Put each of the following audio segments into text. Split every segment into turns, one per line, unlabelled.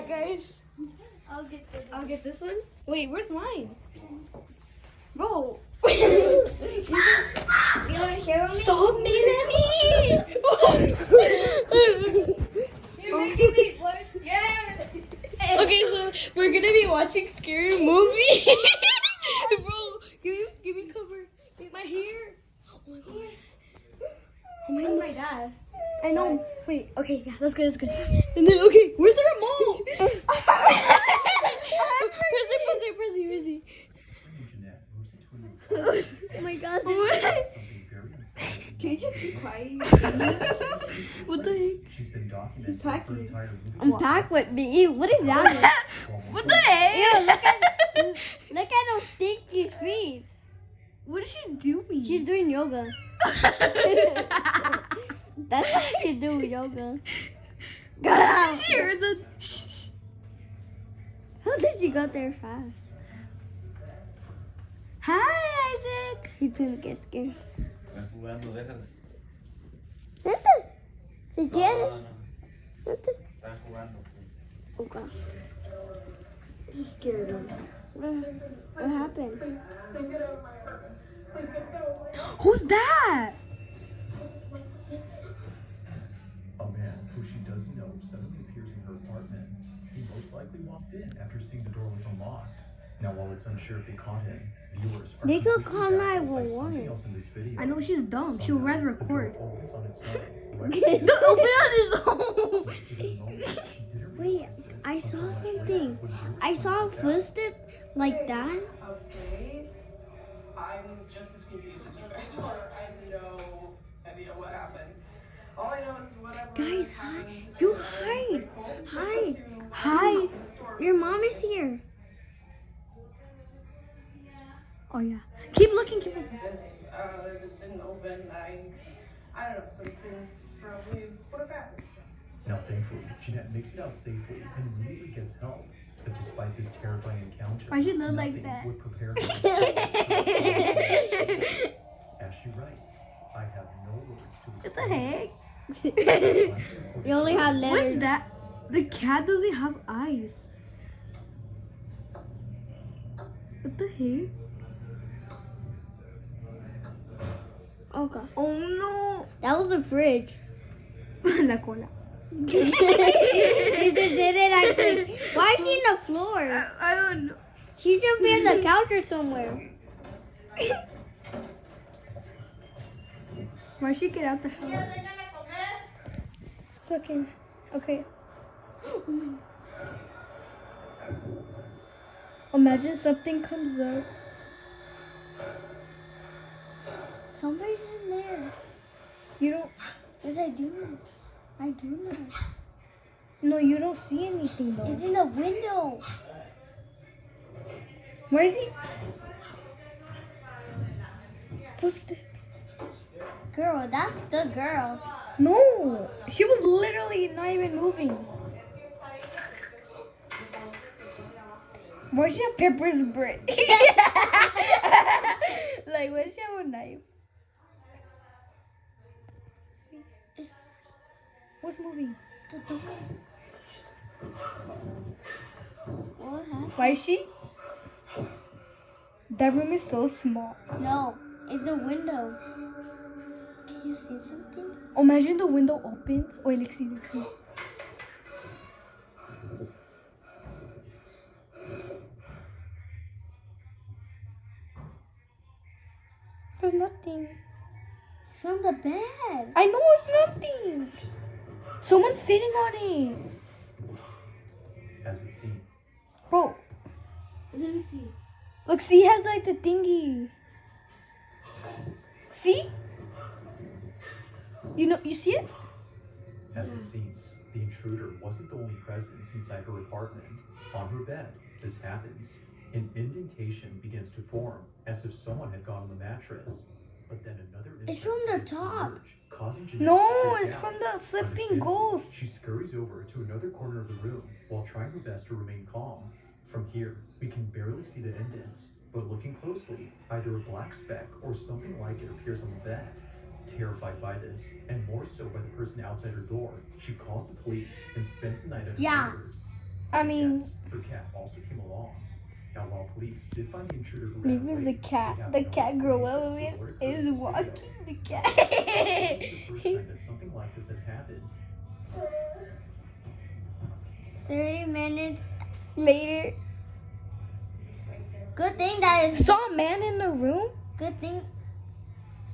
that, guys.
I'll get this one.
Wait, where's mine? Bro.
You want to share with me?
Stop me, Okay, so we're gonna be watching scary movie. Bro, give me cover. Get my hair. Oh my god.
Oh my dad.
I know. Wait, okay, yeah, that's good, that's good. And then, okay, where's the remote? Press it.
Jeanette moves into a new apartment.
Oh my god.
Something very unsettling.
Can you just be quiet?
What the heck?
She's been documenting
Pack
her
me.
entire movie
Unpack with me. Ew, what is that?
What the heck?
Look at those stinky feet.
What is she doing?
She's doing yoga. That's how you do yoga. Get out.
She heard the shh.
How did you get there fast?
Hi, Isaac.
He's gonna get scared.
Están jugando, déjalas.
Vete. Si
No,
quieres.
no, no.
Vete.
Están jugando.
Oh gosh. He's scared. What happened?
Who's that?
A man who she doesn't know suddenly appears in her apartment. He most likely walked in after seeing the door was unlocked. Now, while it's unsure if they caught him, viewers are
They could
completely
call
baffled by
911.
something else in this video.
I know she's dumb. She'll
Somehow,
rather
the door
record.
opens on its own, right
Don't open on his own.
But for the moment, she didn't
Wait,
realize this
I
until
saw
much later,
something.
when viewers
I saw a
pointed this out.
footstep like that.
Okay, I'm just as confused as you guys are. I have no idea what happened. All I know is whatever
Guys, hi.
happened,
You
I'm
hide.
grateful
Hide.
to
Hide.
the store
Your mom
because
is here.
Oh yeah. Keep looking.
This didn't open. I don't know. Some things probably would have happened. So.
Now, thankfully, Jeanette makes it out safely and immediately gets help. But despite this terrifying encounter,
Why'd you look like
nothing
that?
would prepare her. As she writes, I have no words to
What the
explain
heck?
this.
You only have letters.
What's that? The cat doesn't have eyes. What the heck?
Oh god.
Oh no.
That was the fridge.
La cola.
She just did it actually. Why is she in the floor?
I don't know.
She should be on the couch or somewhere.
Why'd she get out the house? It's okay. Okay. Imagine something comes up.
Somebody's in there.
You don't.
Yes, I do. I do know.
No, you don't see anything though.
It's in the window.
Where is he? Footsteps.
Girl, that's the girl.
No, she was literally not even moving. Why does she have pepper spray? Like, why does she have a knife? What's moving?
What happened?
Why is she? That room is so small.
No, it's the window. Can you see something?
Imagine the window opens. Wait, let's see. There's nothing.
It's from the bed.
I know it's nothing. Someone's sitting on it.
As it seemed,
Bro,
Let me see.
look, see, has like the thingy. See? You know, you see it?
as it seems, the intruder wasn't the only presence inside her apartment. On her bed, this happens. An indentation begins to form, as if someone had gone on the mattress. But then another
It's
imprint
from the
begins to
top.
emerge, causing Jeanette to
No,
freak
it's
out.
from the flipping
Understandably,
ghost.
She scurries over to another corner of the room while trying her best to remain calm. From here, we can barely see the indents, but looking closely, either a black speck or something like it appears on the bed. Terrified by this, and more so by the person outside her door, she calls the police and spends the night under
Yeah.
orders.
I mean,
Yes, her cat also came along. Now, while police did find the intruder who
maybe
ran
it was
away,
the cat.
they have
The
no
cat grew
explanation
up
for
and
what occurred in
is
this
walking.
video.
The
This
cat.
is the first time that something like this has happened.
30 minutes.
Later,
Good thing that is.
saw a man in the room.
Good thing.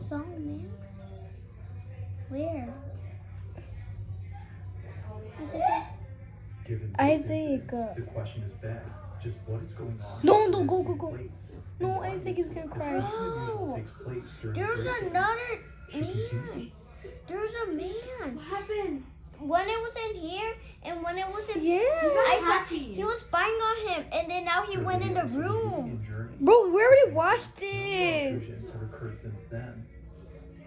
Saw man. Where?
Given both
Isaac,
incidents, the question is begged, just what is going on?
No,
in
no,
this
go,
new
go, go.
place?
No,
And why
Isaac
is
is
it
gonna
that
cry.
something unusual takes place during the
There's
break-in?
another
She continues to
man. There's a man.
What happened?
When it was in here and when it was in
Yeah.
I saw
happy.
he was spying on him and then now he
Her
went in the
videos of the
room.
moving journey.
Bro, we already watched
No
this.
intrusions have occurred since then.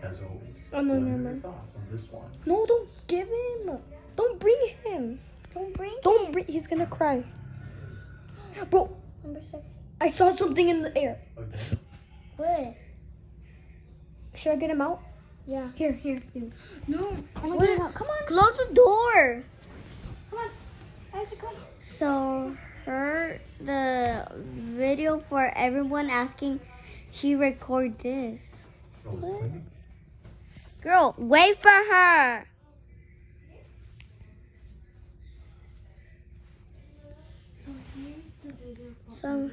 As always,
Oh, no,
let me
no,
know
no.
your thoughts on this one.
No, don't give him. Don't bring him.
Don't bring
Don't bring. He's gonna cry. Bro,
number 7.
I saw something in the air.
Again,
Where?
Should I get him out?
Yeah.
Here.
No.
I'm gonna get him out. Come on.
Close the door.
Come on. Isaac, come.
So the video for everyone asking, she record this.
I was claiming
Girl, wait for her. So,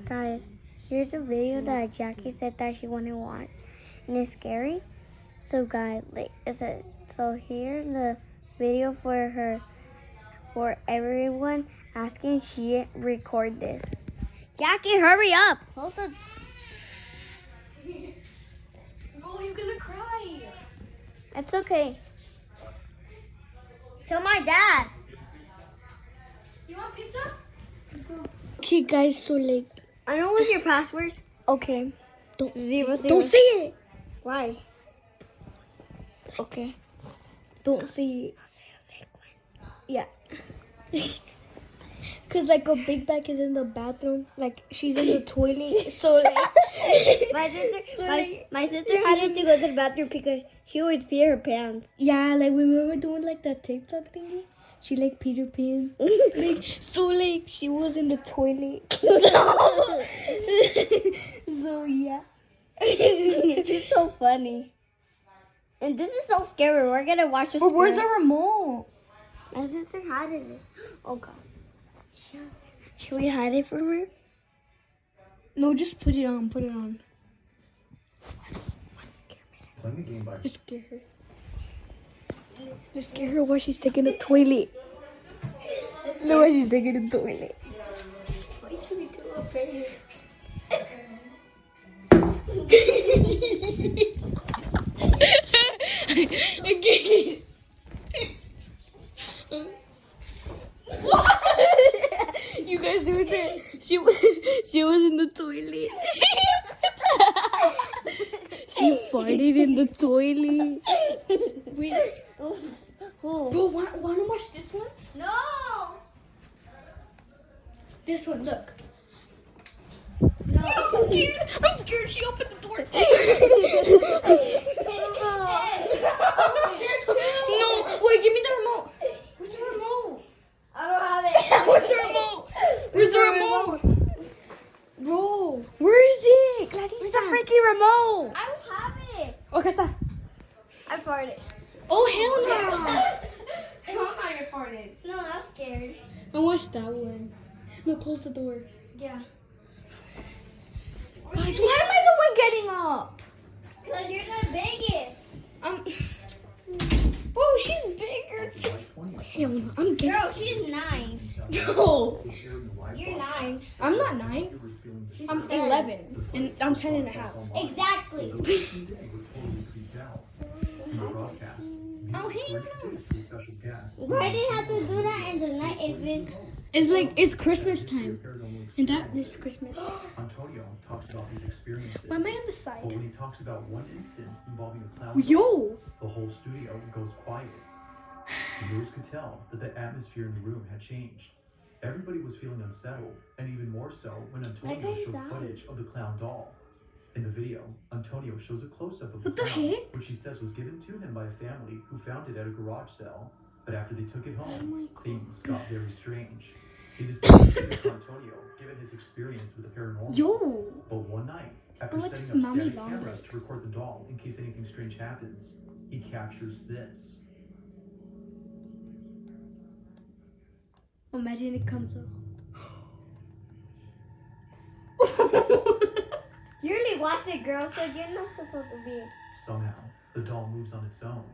guys, here's a video that Jackie said that she wanted to watch, and it's scary. So, guys, like it says, so here's the video for everyone asking she record this. Jackie, hurry up! Hold the.
Bro, he's gonna cry.
It's okay. Tell my dad.
You want pizza? Okay, guys. So like,
I know what's your password.
okay. Don't
Zero.
Don't say it.
Why?
Okay. Don't say it. Yeah. Cause like a big bag is in the bathroom, like she's in the toilet, so like
My sister had to go to the bathroom because she always pee her pants.
yeah, like when we were doing like the TikTok thingy, she like Peter Pan, like so like she was in the toilet, so yeah.
She's so funny. And this is so scary. We're gonna watch this.
But where's the remote?
My sister had it. Oh god. Should we hide it from her?
No, just put it on. Put it on.
playing a game by
Just scare her. Just scare her while she's taking the toilet. No, while she's taking the toilet. Okay. You guys do that. She was in the toilet. She farted in the toilet. Wait. Bro, wanna watch this one?
No.
This one, look. No. I'm scared. She opened the door. No, wait, give me the remote. Where's the remote?
I don't have it.
Where's the remote? Where's the remote? Bro, where is it?
Where's the freaking remote? I don't have it.
Okay, stop.
I farted.
Oh, hell no.
Hey, I'm not your farted.
No, I'm scared.
I watched that one. No, close the door.
Yeah.
Guys, why am I the one getting up?
Because you're the biggest.
Bro, she's bigger.
July 20th.
Hell no, I'm getting.
Girl, she's 9.
No,
You're 9.
I'm not 9. I'm 11, and I'm 10 and a half.
Exactly.
So those who did were totally creeped out. In the broadcast,
Oh,
viewers
hey,
were introduced to a special guest.
Why do you have to do that in the night if it's...
It's like it's Christmas time,
Paranormal
and that
experiences.
is Christmas.
Antonio talks about these experiences.
Why am I on the
But
side?
when he talks about one instance involving a clown,
Yo,
the whole studio goes quiet. Viewers could tell that the atmosphere in the room had changed. Everybody was feeling unsettled, and even more so when Antonio
guy's
showed
out.
footage of the clown doll. In the video, Antonio shows a close-up of the
What the
clown,
heck?
which he says was given to him by a family who found it at a garage sale. But after they took it home, things got very strange. He decided to give it to Antonio, given his experience with the paranormal.
Yo.
But one night, after
like
setting up
Tsunami
static
Long
cameras
Legs.
to record the doll in case anything strange happens, he captures this.
Imagine it comes up.
You really watched it, girl, so you're not supposed to be.
Somehow, the doll moves on its own.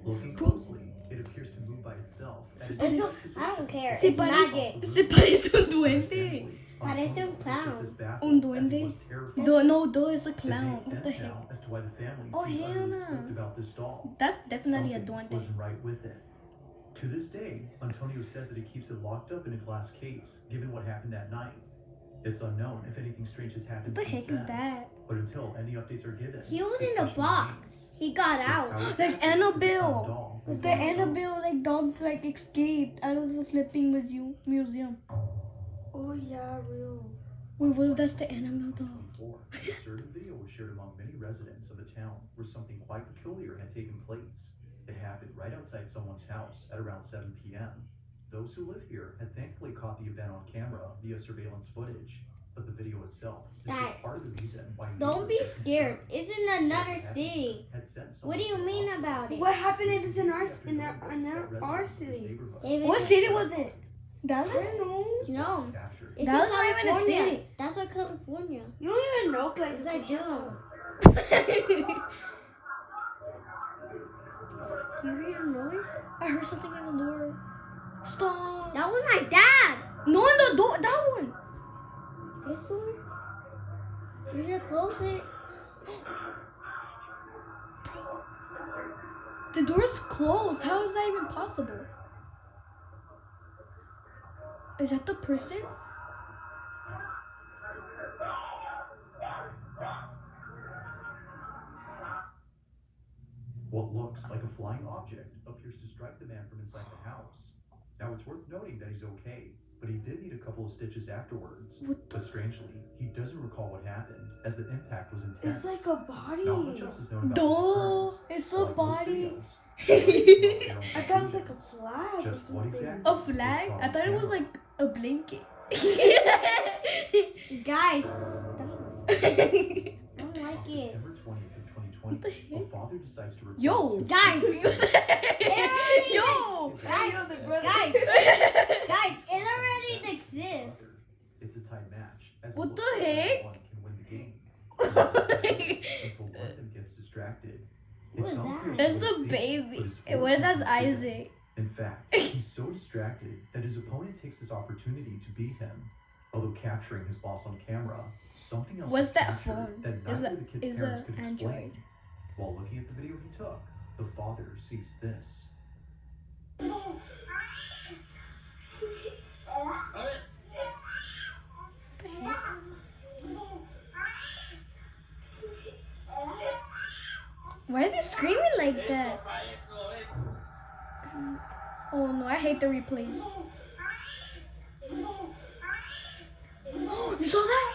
Looking closely, it appears to move by itself. at a
It's
different
no,
position.
I don't care.
Se
It's magic.
Se parece un duende.
Understandably,
Parece
Antonio
un
was
clown.
just as baffled
Un
as he
duende.
was terrified.
No, it's a
It
clown.
makes
What the
sense
heck?
now as to why the family
Oh,
seemed
hell
utterly
no.
spooked about this doll.
That's definitely a
Something
duende.
wasn't right with it. To this day, Antonio says that he keeps it locked up in a glass case, given what happened that night. It's unknown if anything strange has happened
What the
since
heck
then.
is that?
But until any updates are given,
He was
the
in the
question
box.
remains,
He got
just
out.
how
Like
exactly did the
Annabelle.
clown doll move
The
on its own?
Annabelle like dog like escaped out of the flipping museum.
Oh, yeah, real.
Wait, well, that's the Annabelle dog.
2024, a certain video was shared among many residents of a town where something quite peculiar had taken place. It happened right outside someone's house at around 7 p.m. Those who live here had thankfully caught the event on camera via surveillance footage, but the video itself is
Dad,
just part of the reason why
Don't be
neighbors are
scared.
concerned.
It's in another city.
Had sent
What
someone
do you
to the
mean
hospital.
about it?
What happened if it's in our
After knowing that
our
residents of this
city?
neighborhood
David,
What city was it? Dallas?
was
No.
captured.
It's
That
in
was not even a
California.
city.
That's in California.
You don't even know places.
Yes, I do. You hear the noise?
I heard something in the door. Stop.
That was my dad.
No, in the door. That one.
This door? You should close it.
The door's closed. How is that even possible? Is that the person?
What looks like a flying object appears to strike the man from inside the house. Now, it's worth noting that he's okay, but he did need a couple of stitches afterwards. But strangely, he doesn't recall what happened, as the impact was intense.
It's like a body.
Not much else is known about
Duh,
this occurrence.
it's a
Like most
body.
videos,
I thought it was like a flag.
Just what exactly?
A flag? I thought it was like a blanket.
Guys, I don't
On
like it.
September 20th of 2020,
What the
a
heck?
father decides to record
Yo,
his two
guys.
children.
Yo.
Yo, the brother.
Guys, guys, it already exists.
It's a tied match. As it
What
looks
the
like
heck?
one can win the game. Until one of them gets distracted.
What
It's
is that?
unclear
That's
what
a
he's seeing,
baby.
but his
And what if that's
fortunes are given.
Isaac?
In fact, he's so distracted that his opponent takes this opportunity to beat him. Although capturing his loss on camera, something else
What's
was
that
captured
phone?
that
Is
neither
that-
of the kid's
is
parents
that
could
Android?
explain. While looking at the video he took, the father sees this.
Why are they screaming like that? Oh no, I hate the replays. You saw that?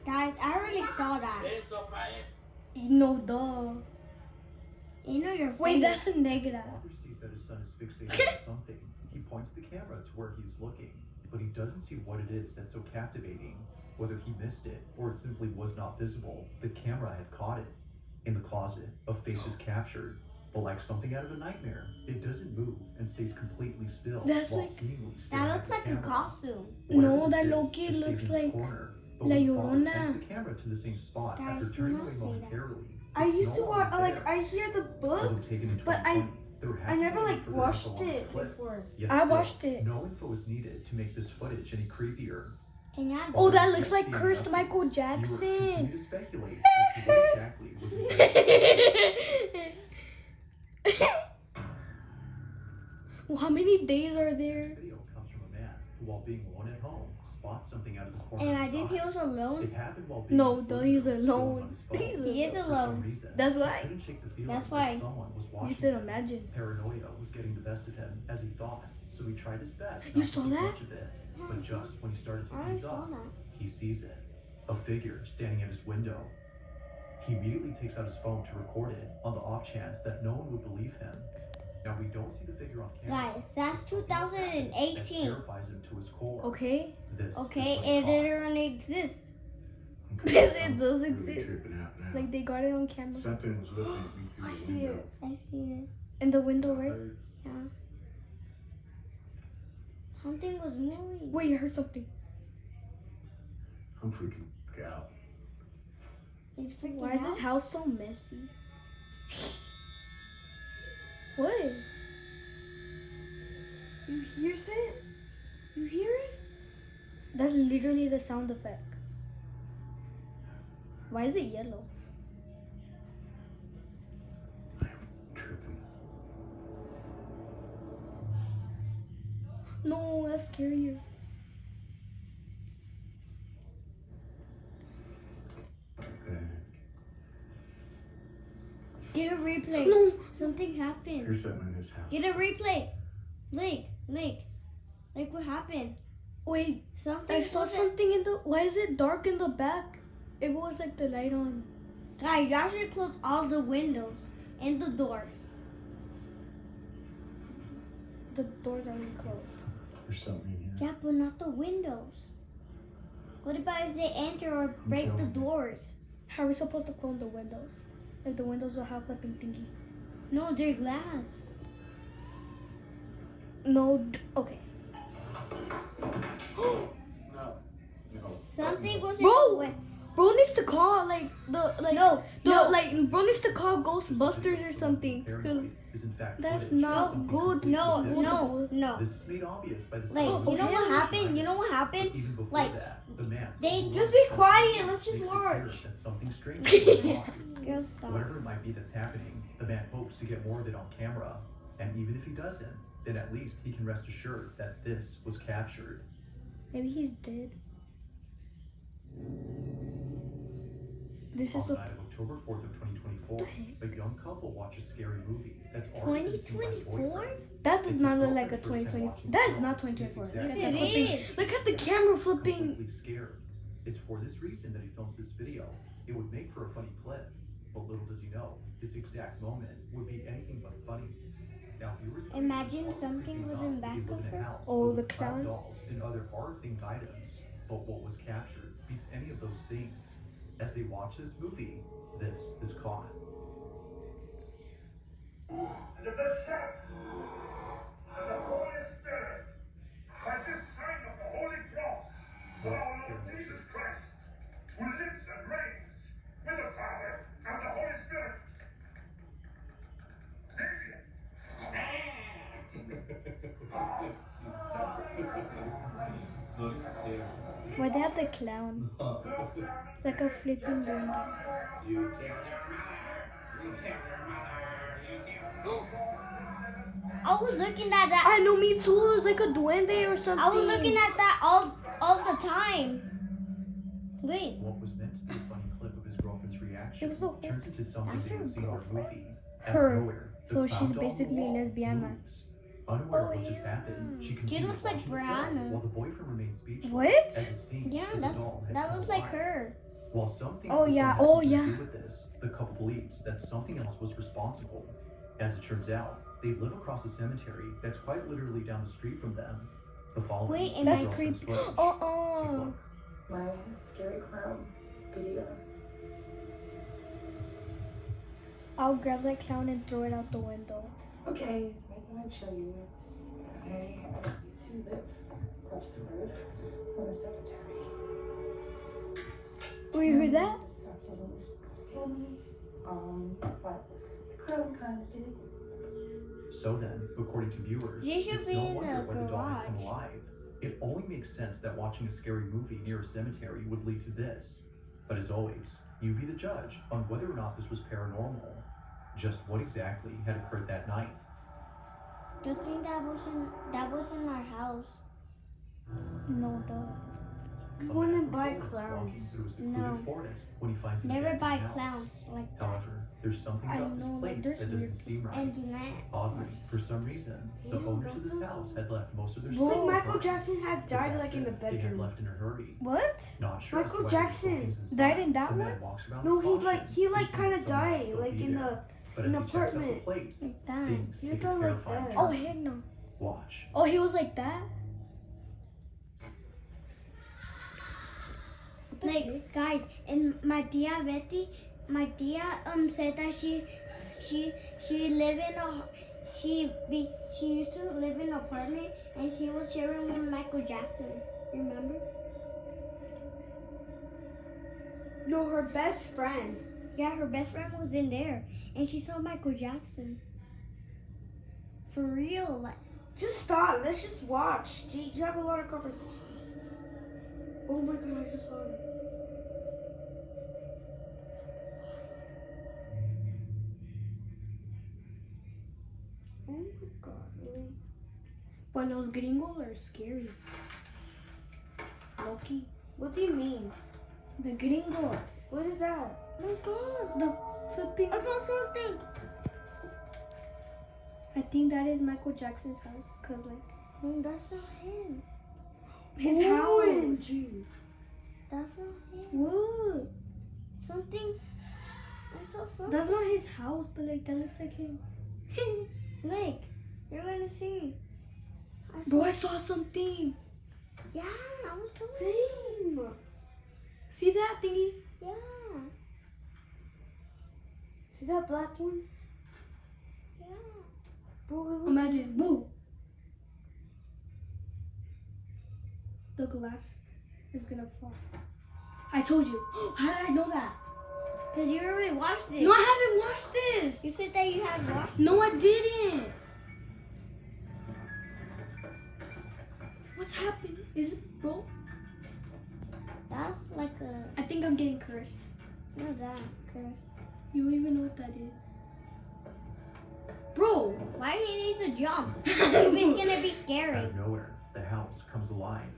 Guys, I already saw that.
No, duh.
You know your
Wait,
face.
that's a
The
negative.
father sees that his son is fixated on something. He points the camera to where he's looking, but he doesn't see what it is that's so captivating. Whether he missed it or it simply was not visible, the camera had caught it. In the closet, a face is captured, but like something out of a nightmare, it doesn't move and stays completely still
That's
while
like-
seemingly staring
That
at
looks
the
like a
camera.
costume.
Whatever
No,
this
that
is,
Loki
just stays
looks
in his
like
corner. But
La
when the father
Llorona.
pans the camera to the same spot
Guys,
after
do
turning
not
away
say that.
momentarily.
I
it's
used
no
to watch.
longer
Like
there.
I hear the book,
Although taken in
but I
2020, there
I
hasn't
never
been any
like
further
watched
info on this
it
clip.
before.
Yet
I
still,
watched it.
No info is needed to make this footage any creepier.
And I
Oh, that
While
looks
there's
like
being
cursed
updates,
Michael
viewers
Jackson.
continue to speculate as to what exactly was inside the
Well, how many days are there?
This video comes from a man who, while being alone at home, spots something out of the corner
and
of
I
his
think
eye.
he was alone.
It happened while being
No,
in his
though,
living
he's
room, scrolling on
alone.
his phone.
He is
For some
alone.
reason,
That's
he
why.
couldn't shake the feeling
That's
that
why.
someone was watching
You said
him.
imagine.
Paranoia was getting the best of him, as he thought, so he tried his best
You
not to
saw
think
that?
much of it. But just when he started to
I
ease
saw
up,
that.
he sees it. A figure standing at his window. He immediately takes out his phone to record it on the off chance that no one would believe him. Now we don't see the figure on camera.
Guys, that's
but something happens that
2018.
terrifies him to his core.
Okay.
This
Okay,
is what
it
he caught.
literally exists.
Yes, it
I'm
does
really
exist.
tripping out now.
Like they got it on camera.
Something was looking at me through
I
the
see
window.
it.
I see it.
In the window, right?
Yeah. Something was moving.
Wait, you heard something.
I'm freaking out.
He's freaking
Why is
out.
this house so messy? What?
You hear it? You hear it?
That's literally the sound effect. Why is it yellow?
Tripping.
No, that's scarier.
Okay.
Get a replay.
No.
Something happened.
Here's something in this house.
Get a replay. Like what happened?
Wait,
Something.
I saw
wasn't-
something in the. Why is it dark in the back? It was like the light on.
Guys, you actually close all the windows and the doors.
The doors are already closed.
There's something in here.
Yeah, but not the windows. What about if they enter or break the
telling you.
doors?
How are we supposed to close the windows? If the windows will have flipping thingy.
No, they're glass.
No. Okay.
No. No.
Something was in
Bro!
the way.
Bro needs to call like the like
No,
the
no.
like bro needs to call Ghostbusters or something. 'Cause
Paranoid is in fact
that's
footage of
not
something
good.
completely
No,
different.
no.
This is made obvious by the
Like,
sound
you know
of
what
the
happened? You know what
But
happened?
even before
Like,
that, the man
Just be quiet, let's just
makes it clear
watch.
that something strange is going on.
Girl, stop.
Whatever it might be that's happening, the man hopes to get more of it on camera. And even if he doesn't, then at least he can rest assured that this was captured.
maybe he's dead. This
On
is
the
a
night of October 4th of 2024,
The heck?
a young couple watch a scary movie that's already been seen by the
2024?
boyfriend.
that does
It's
not
his
look like a
girlfriend's first time
2020.
watching
That
the
is not
film.
2024.
It's
Look at
exactly
that
It
flipping.
is.
Look at the camera flipping.
Completely scared. It's for this reason that he films this video. It would make for a funny clip, but little does he know, this exact moment would be anything but funny. Now, viewers agree
Imagine
it's also
something
creepy
was
enough
in
that they
back
live
of
in a
her.
house
Oh,
filled
the
with clown
clown?
dolls and other horror-themed items. But what was captured beats any of those things. As they watch this movie, this is caught.
And of the Son, and the Holy Spirit, by this sign of the Holy Cross of our Lord Jesus Christ, who lives and reigns with the Father and the Holy Spirit. Damien!
Why they have the clown? Like a flipping duende.
I was looking at that.
I know, me too. It was like a duende or something.
I was looking at that all the time. Wait.
What was meant to be a funny clip of his girlfriend's reaction
It was a-
turns into something they would see in their movie. Out
Her.
of nowhere, the
So
clown
she's
doll on the
basically
wall
lesbiana.
moves. Unaware of what just happened, she continues
looks like
watching the film
Brianna.
while the boyfriend remains speechless.
What?
As it seems
Yeah,
that the doll had
that
come
looks like
alive.
her.
While some think
Oh,
the
yeah.
film has
Oh,
something
yeah.
to do with this, the couple believes that something else was responsible. As it turns out, they live across a cemetery that's quite literally down the street from them. The following
Wait,
is
and
the
that's
girlfriend's
creepy.
footage.
Oh,
Take a
oh.
look.
My scary clown video.
I'll grab that clown and throw it out the window.
Okay, so I thought I'd show you. I do live across the road from a cemetery.
Oh, you heard that?
This stuff doesn't scare me, but the clown kind of did.
So then, according to viewers,
You should
it's
be
no
in
wonder
the
why the doll had come
garage.
alive. It only makes sense that watching a scary movie near a cemetery would lead to this. But as always, you be the judge on whether or not this was paranormal. Just what exactly had occurred that night.
Do you think that was in our house?
No, duh.
I
A
want
man
to
from
buy
Poland is walking
clowns.
through a secluded
No.
forest when he finds an
Never
abandoned
buy
house.
clowns like that.
However, there's something
I
about this
know, but
place
there's
that doesn't
weird
seem right.
And do not.
Oddly, for some reason, the owners of this house had left most of their
It's
stuff.
like Michael
behind.
Jackson had
It's
died
as
like in the
if they had
bedroom.
left in a hurry.
What?
Not sure as
Michael
to why they put
Jackson
things inside.
died in that
The man
one?
walks around
No,
with
he
caution,
like
thinking
kind of
someone might
died
still
like
be
in
there.
the
But
An
as he checks out the
apartment.
place,
Like that.
things
You
take a
go like
terrifying
that.
turn.
Oh, heck no.
Watch.
Oh, he was like that?
Like guys, and my tia Betty, said that she live in a she used to live in an apartment and she was sharing with Michael Jackson. Remember?
No, her best friend.
Yeah, her best friend was in there and she saw Michael Jackson. For real, like.
Just stop. Let's just watch. Gee, you have a lot of conversations. Oh my god, I just saw it. Oh my god, really?
But those gringos are scary. Loki.
What do you mean?
The gringos.
What is that?
Oh my god. The flipping.
I saw something.
I think that is Michael Jackson's house. Cause like,
No, that's not him.
his
OMG.
That's not him.
What?
Something. I saw something.
That's not his house, but like that looks like him.
Like, you're gonna see.
Bro, I saw something.
Yeah, I was doing.
Same.
See that thingy?
Yeah.
See that black one?
Yeah.
Bro, it was
Imagine, boo. The glass is gonna fall. I told you. How did I know that?
Cause you already watched it.
No, I haven't watched this.
You said that you had watched.
No, I didn't. What's happening? Is it bro?
That's like a.
I think I'm getting cursed.
What's that? Curse.
You don't even know what that is. Bro,
Why do you need to jump? If it's gonna be
Out
scary.
of nowhere, the house comes alive.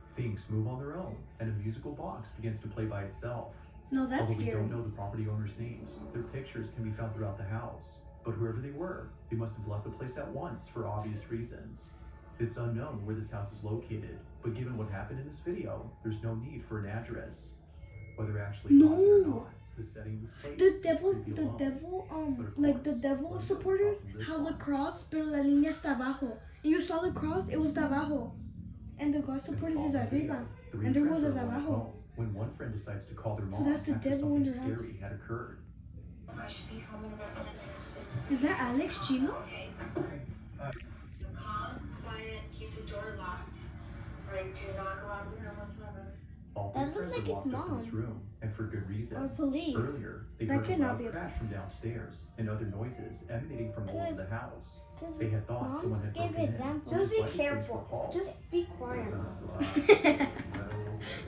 Things move on their own, and a musical box begins to play by itself.
no, that's
Although we
scary.
don't know the property owners' names, their pictures can be found throughout the house. But whoever they were, they must have left the place at once for obvious reasons. It's unknown where this house is located, but given what happened in this video, there's no need for an address. Whether actually
No.
haunted or not, the setting of this place
The
is
devil,
creepy
the
alone.
devil,
But of
like the
course,
devil
what is
supporters
across from this
have the
one?
cross, pero la línea está abajo. And you saw the cross, it was de abajo. And the God
In the
supporters is
following video,
arriba.
three
And there
friends
was
are
a
alone at
abajo.
home when one friend decides to call their
So
mom
that's the
after
devil in
something
their house.
scary had occurred.
I should be home in about 10 minutes.
Is that Alex Chino?
Okay. So calm, quiet, keep the door locked. Right, do not go out of the room whatsoever.
All
That
three
looks
friends
like
are
his
locked up in this
mom.
room, and for good reason.
Or police.
Earlier, they
That
heard a
cannot
loud
be a-
crash from downstairs and other noises emanating from all over the house.
Cause
They had thought
Mom
someone had
gave
broken in,
examples.
which
Just
is
be
why the police were
careful.
called.
Just be quiet.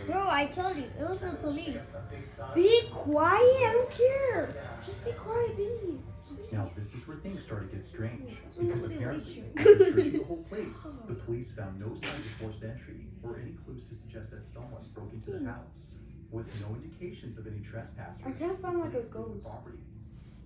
Bro, I told you it was the police.
Be quiet. I don't care. Just be quiet, please.
Now, this is where things started to get strange, because
Nobody
apparently,
likes
after searching the whole place, the police found no signs of forced entry or any clues to suggest that someone broke into the house. With no indications of any trespassers,
I can't find,
the
like, a
police leave the
ghost.
property.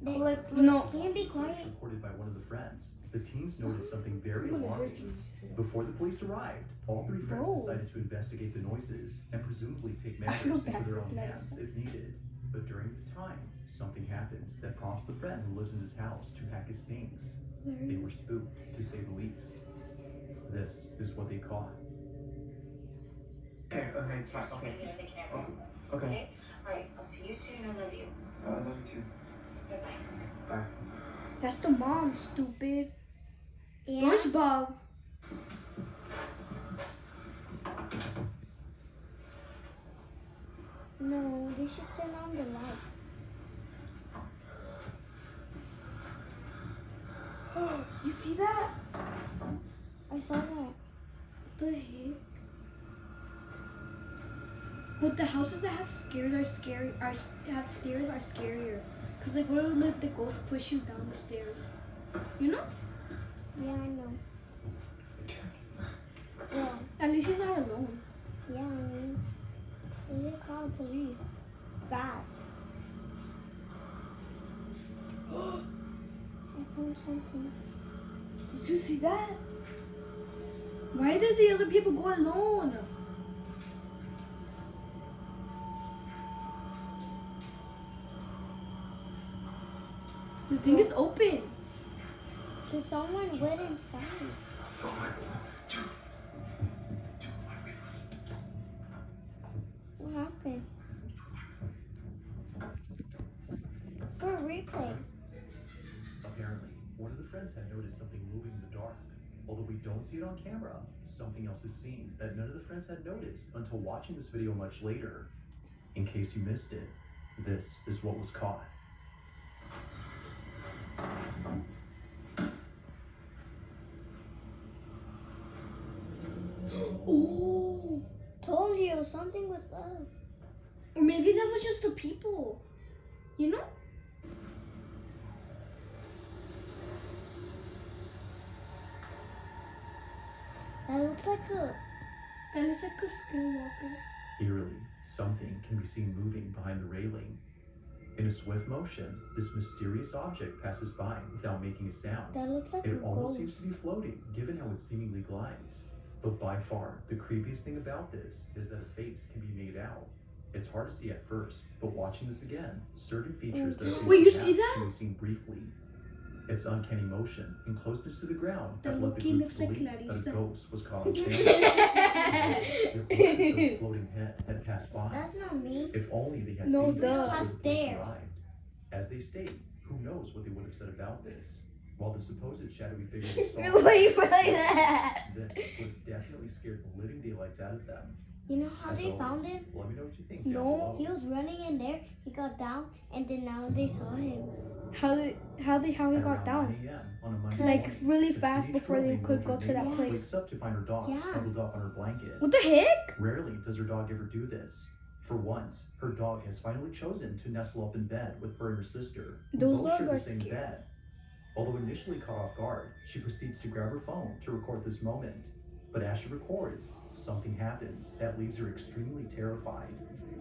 Like,
No.
Can you be
Footage
quiet?
recorded by one of the friends, the teens noticed something very
I'm gonna hurt
alarming.
you.
Before the police arrived, all three friends
Bro.
decided to investigate the noises and presumably take
I feel
matters into
bad
their
for
own
that.
hands if needed. But during this time, something happens that prompts the friend who lives in this house to pack his things. They were spooked, to say the least. This is what they caught.
Okay, it's fine. Okay.
There in the camera.
Okay.
Alright, I'll see you soon. I love you.
I love you too.
Bye-bye.
Bye.
That's the mom, stupid.
Yeah.
SpongeBob.
No, they should turn on the lights.
You see that?
I saw that.
The heck? But the houses that have stairs are scary. Have stairs are scarier. Cause like, what if like the ghost push you down the stairs? You know?
Yeah, I know. Well,
At least he's not alone.
yeah, I mean, they should call the police. Fast. I found something.
Did you see that?
Why did the other people go alone? think it's open.
So someone went inside. What happened? For a replay.
Apparently, one of the friends had noticed something moving in the dark. Although we don't see it on camera, something else is seen that none of the friends had noticed until watching this video much later. In case you missed it, this is what was caught.
Ooh, told you something was up.
Or maybe that was just the people. You know?
That looks like a.
That looks like a skinwalker.
Eerily, something can be seen moving behind the railing. In a swift motion, this mysterious object passes by without making a sound.
That looks like
It
a
almost
ghost.
seems to be floating, given how it seemingly glides. But by far, the creepiest thing about this is that a face can be made out. It's hard to see at first, but watching this again, certain features that a face
Wait, you
would
see
have
that?
can be seen briefly. Its uncanny motion and closeness to the ground
That
have led the
looking
group
looks
to
like
believe that
Clarissa.
a ghost was caught on camera. It looks as though a floating head had passed by.
That's not me.
If only they had
No,
seen this
duh.
before the police
There.
arrived. As they state, who knows what they would have said about this? While the supposed shadowy figure they saw
Why you play that?
this would have definitely scared the living daylights out of them.
You know how
As
they
always,
found him?
let me know what you think.
No.
down below.
He was running in there. He got down, and then now they saw him.
How he
At
got
around
down?
9 a.m. on a Monday
Like
morning,
really
a
fast
teenage
before
girl
they
named
could go
Mildred
to that
Mason
place.
wakes up to find her dog
Yeah.
snuggled up on her blanket.
What the heck?
Rarely does her dog ever do this. For once, her dog has finally chosen to nestle up in bed with her and her sister, who
Those
both share
dogs
the
are
same
scared.
bed. Although initially caught off guard, she proceeds to grab her phone to record this moment. But as she records, something happens that leaves her extremely terrified.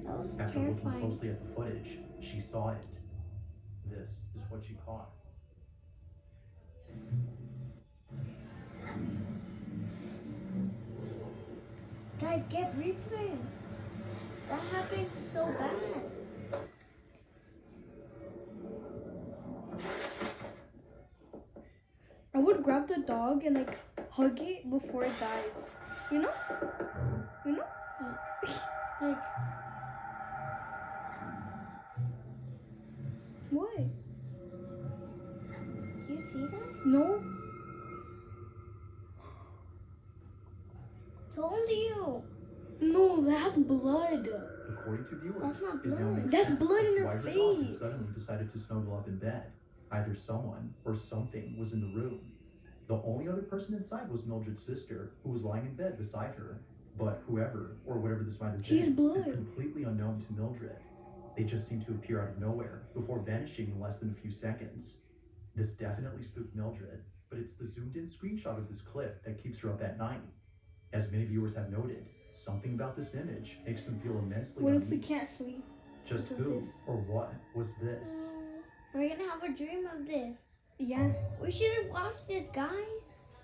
That was
After looking
terrifying.
closely at the footage, she saw it. This is what she caught.
Guys, get replay. That happened so bad.
I would grab the dog and like hug it before it dies. You know? You know?
Like,
What?
you see that?
No?
Told you.
No, that has blood.
According to viewers,
That's not
it now
blood.
makes
That's
sense
blood
as
in
to
her
why her dog had
face.
suddenly decided to snuggle up in bed. Either someone or something was in the room. The only other person inside was Mildred's sister, who was lying in bed beside her. But whoever, or whatever this might have
He's
been,
blood.
is completely unknown to Mildred. They just seem to appear out of nowhere, before vanishing in less than a few seconds. This definitely spooked Mildred, but it's the zoomed-in screenshot of this clip that keeps her up at night. As many viewers have noted, something about this image makes them feel immensely
What if we
uneasy.
can't sleep?
Just
What is
who
this?
or what was this?
We're gonna have a dream of this.
Yeah.
We should have watched this, guys.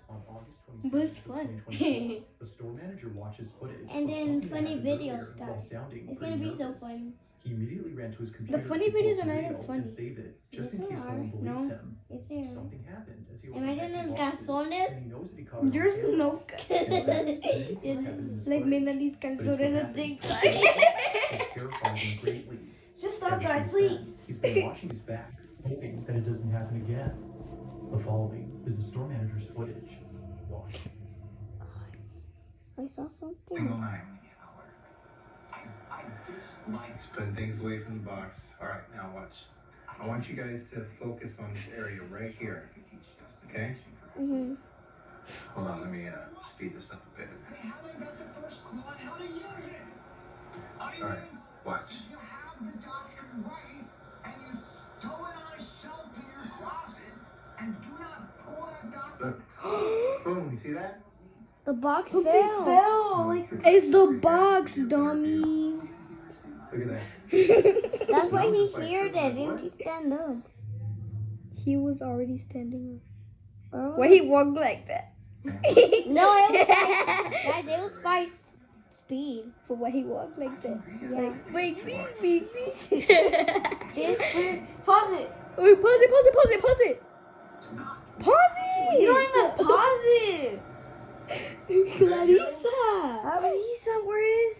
On August
But it's
27th,
fun.
2024, the store manager watches footage
And
of
then
something that
funny
happened
videos,
earlier while
guys.
sounding
It's
pretty
gonna be so
nervous.
funny.
He immediately ran to his computer
funny
to pull
videos
up
are
the
not even
video
funny.
and save it, just
Yes,
in case
they
no one
are.
believes
No.
him.
Is there?
Something happened as he was
Imagine
unpacking
them
boxes,
calzones.
and he knows that he caught it on
There's
camera.
no
In fact, many things happened in this
like
footage,
Mena's
but it's what
calzones and
happens
things.
to him that terrifies him greatly.
Just stop,
Ever
guys,
since then,
please.
he's been watching his back, hoping that it doesn't happen again. The following is the store manager's footage. Watch.
I saw something.
Single night. Putting things away from the box. All right, now watch. I want you guys to focus on this area right here. Okay?
Mhm.
Hold on, let me speed this up a bit. All right, watch.
You have the document right, and you stow it on a shelf in your closet, and do not pull that document.
Look. Boom, you see that?
The box
Something
fell.
fell. Like,
It's the box, dummy.
Look at that.
That's why
I'm
he
just like,
heard it.
what?
Didn't he stand up?
He was already standing up.
Or
Why he walked like that?
No, it was guys, it was 5 speed.
For why he walked like that?
Yeah.
Like, wait, me.
This
pause it.
Wait, pause it. Pause it.
You don't even pause it.
Clarissa.
Alisa, where is?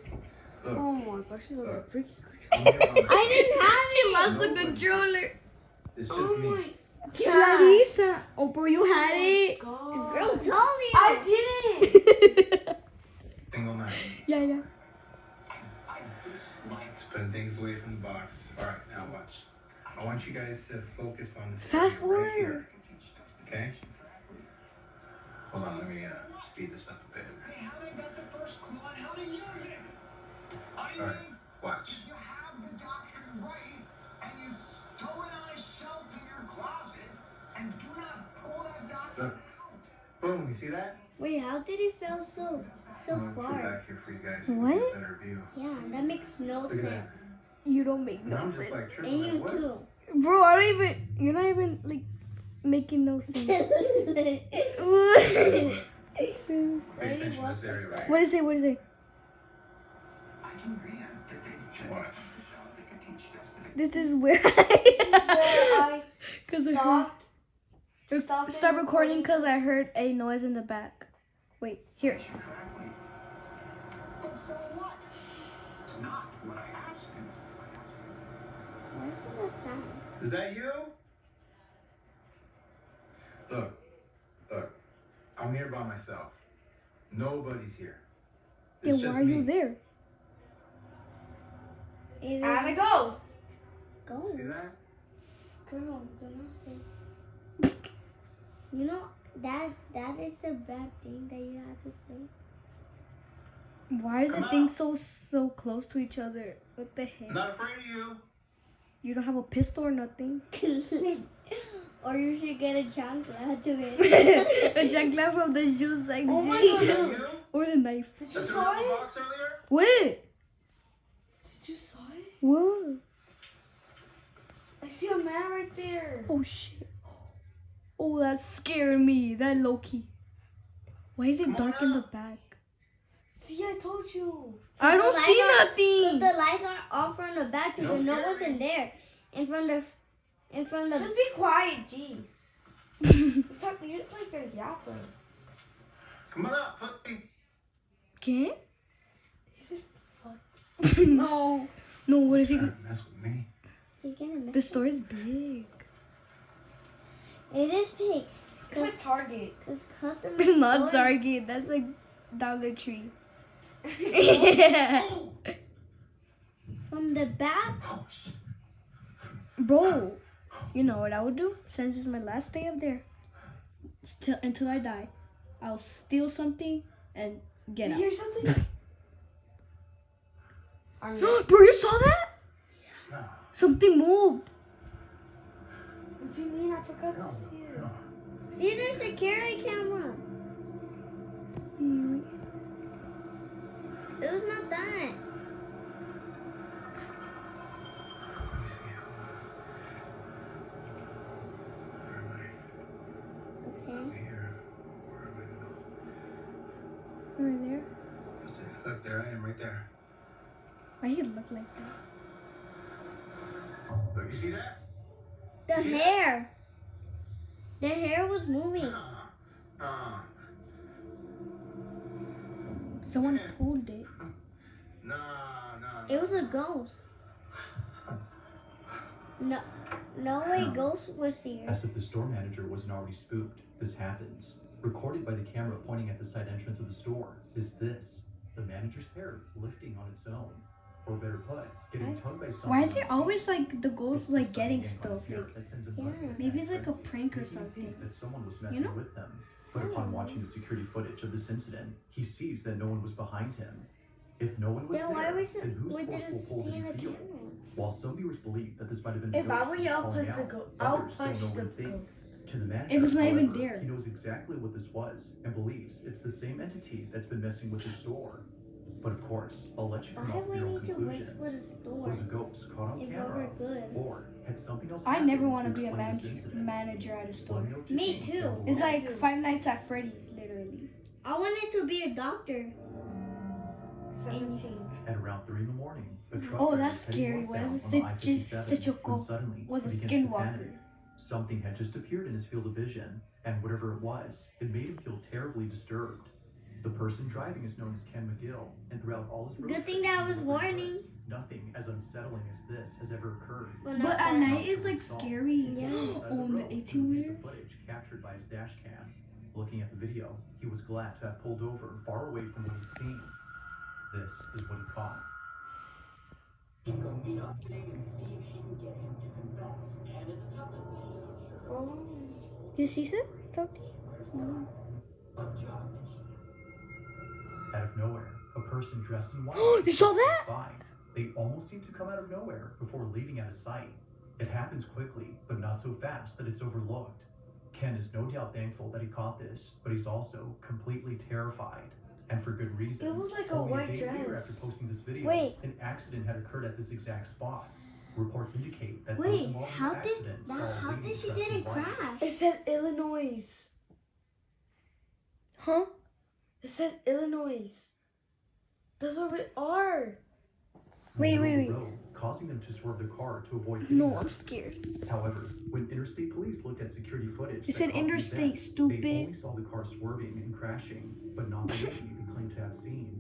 Look,
Oh my gosh, she looks like freaky.
I'm here by myself.
I didn't have
She
it.
lost the controller.
It's just
Oh
me.
my
Clarissa. Oh, bro, you had it.
god.
Girl told you.
I didn't.
Single night.
Yeah.
Let's put things away from the box. All right, now watch. I want you guys to focus on this
Fast
area
forward.
right here. Okay? Hold on, let me speed this up a bit.
They haven't got the first clue on how to use it. I
All right,
mean,
watch.
you have the doctrine right, and you stow it on a shelf in your closet, and do not pull that doctrine
Look.
out.
Boom, you see that?
Wait, how did it feel so
I'm gonna put it
far?
back here for you guys to
What?
get a better view.
Yeah, that makes no
Look at
sense.
that.
You don't make
And
no
I'm just
sense.
like
And
tripping.
you
Like, what?
too.
Bro, you're not even like making no sense.
Pay attention to this area right
What
here.
is it?
I can grant that they've checked
Watch.
out the show that could teach destiny.
This is where
Where I
'Cause I
stopped
stop recording because I heard a noise in the back. Wait, here.
Correctly. But so what? It's not what I asked him.
What's the sound?
Is that you? Look. I'm here by myself. Nobody's here. It's
Then
just
why are
me.
you there?
It
I'm a
is
ghost.
go.
See that?
Girl, do not say. You know that is a bad thing that you have to say.
Why are
Come
the
on.
things so close to each other? What the heck?
I'm not afraid of you.
You don't have a pistol or nothing.
Or you should get a chancla to it.
A chancla from the shoes like
Oh my
this.
Is that
god.
you?
Or the knife.
Did you
That's the
saw
little
it?
box earlier?
What?
Did you saw it?
What?
I see a man right there.
Oh shit. Oh, that scared me. That low key. Why is it
Come on
dark in the
up.
back?
See, I told you.
I don't see
Because
nothing.
the lights aren't off from the back
Don't
because no
scare
one's
me.
in there. In front of
Just be quiet, jeez. It's like, you look like a yapper.
Come on up, puppy.
¿Qué?
No.
No, what if you...
Trying to mess with me.
You're gonna miss
The store is big.
It is big.
It's like Target.
Because customers.
It's not
go in-
Target. That's like Dollar Tree.
From the back.
Oh, shit.
Bro, you know what I would do? Since it's my last day up there. Until I die. I'll steal something and get
You
out.
hear something?
Bro, you saw that?
No,
Something moved.
What do you mean? I forgot
no,
to see it.
no.
See, there's a security camera. It was not that.
Let me see. Where am I?
Okay.
Over here. Where am I now?
Right there.
What's it? Look, there I am, right there.
Why he look like that?
Look, you see that?
The
See that?
hair. The hair was moving.
No,
Someone pulled it.
no.
It was a ghost. No way ghost was here.
As if the store manager wasn't already spooked, this happens. Recorded by the camera pointing at the side entrance of the store is this: the manager's hair lifting on its own. Or better put, getting tugged by something.
Why is it
unseen.
always like the
It's
ghost
the
like
sudden
getting
yank on
stuff?
his hair
Like,
that sends a
Yeah.
buzzing
maybe it's like a
frenzy,
prank or
making him think
something.
that someone was messing
know?
with him. But upon watching the security footage of this incident, he sees that no one was behind him. If no one was
Then why
there,
was it?
then whose
We
forceful
didn't
pull
see
did
in
he
the
feel?
camera.
While some viewers believe that this might have been the
If I
ghost
were
who
you,
was
I'll
calling
put the
out,
ghost. I'll
others don't
punch
know
the
what to think.
ghost.
To the manager,
It was not even
however,
there.
he knows exactly what this was and believes it's the same entity that's been messing with the store. But of course, I'll let you come
Why
up
do
with
we
your own
need to wait for
conclusions.
the store?
Was a ghost caught on
If
camera,
we're good.
or had something else
I
happened
never want to be a
explain this incident?
manager at a
Let
store.
me know what you
Me
think
too.
down below.
It's
Me
like
too.
Five Nights at Freddy's, literally.
I wanted to be a doctor.
17.
At around 3 in the morning, a truck
Oh,
driver
that's
was heading
scary.
northbound
What if
on
se
I-57
chocó?
when suddenly
Was a
he begins to
skinwalker.
panic. Something had just appeared in his field of vision, and whatever it was, it made him feel terribly disturbed. The person driving is known as Ken McGill, and throughout all his road
Good thing
trips
that
and
was
delivering
warning.
goods, nothing as unsettling as this has ever occurred.
But at night it's like scary.
He pulled aside
Oh,
the
the
road
18
and reviewed
wheeler.
the footage captured by his dash cam. Looking at the video, he was glad to have pulled over far away from what he'd seen. This is what he caught.
Oh.
You see something? No.
Out of nowhere, a person dressed in white
You saw that?
by. They almost seem to come out of nowhere before leaving out of sight. It happens quickly, but not so fast that it's overlooked. Ken is no doubt thankful that he caught this, but he's also completely terrified. And for good reason.
It was like a
Only
white
day later
dress.
after posting this video,
Wait.
an accident had occurred at this exact spot. Reports indicate that those
Wait,
involved in
how
the
did
accident saw a
how
lady
did she
dressed in
didn't
white.
crash?
It said Illinois.
Huh?
It said Illinois. That's where we are.
Wait,
Middle of
wait,
the
wait.
road, causing them to swerve the car to avoid hitting
No,
her.
I'm scared.
However, when interstate police looked at security footage,
It
that
said
caught the
interstate,
event,
stupid.
They only saw the car swerving and crashing, but not the lady they claimed to have seen.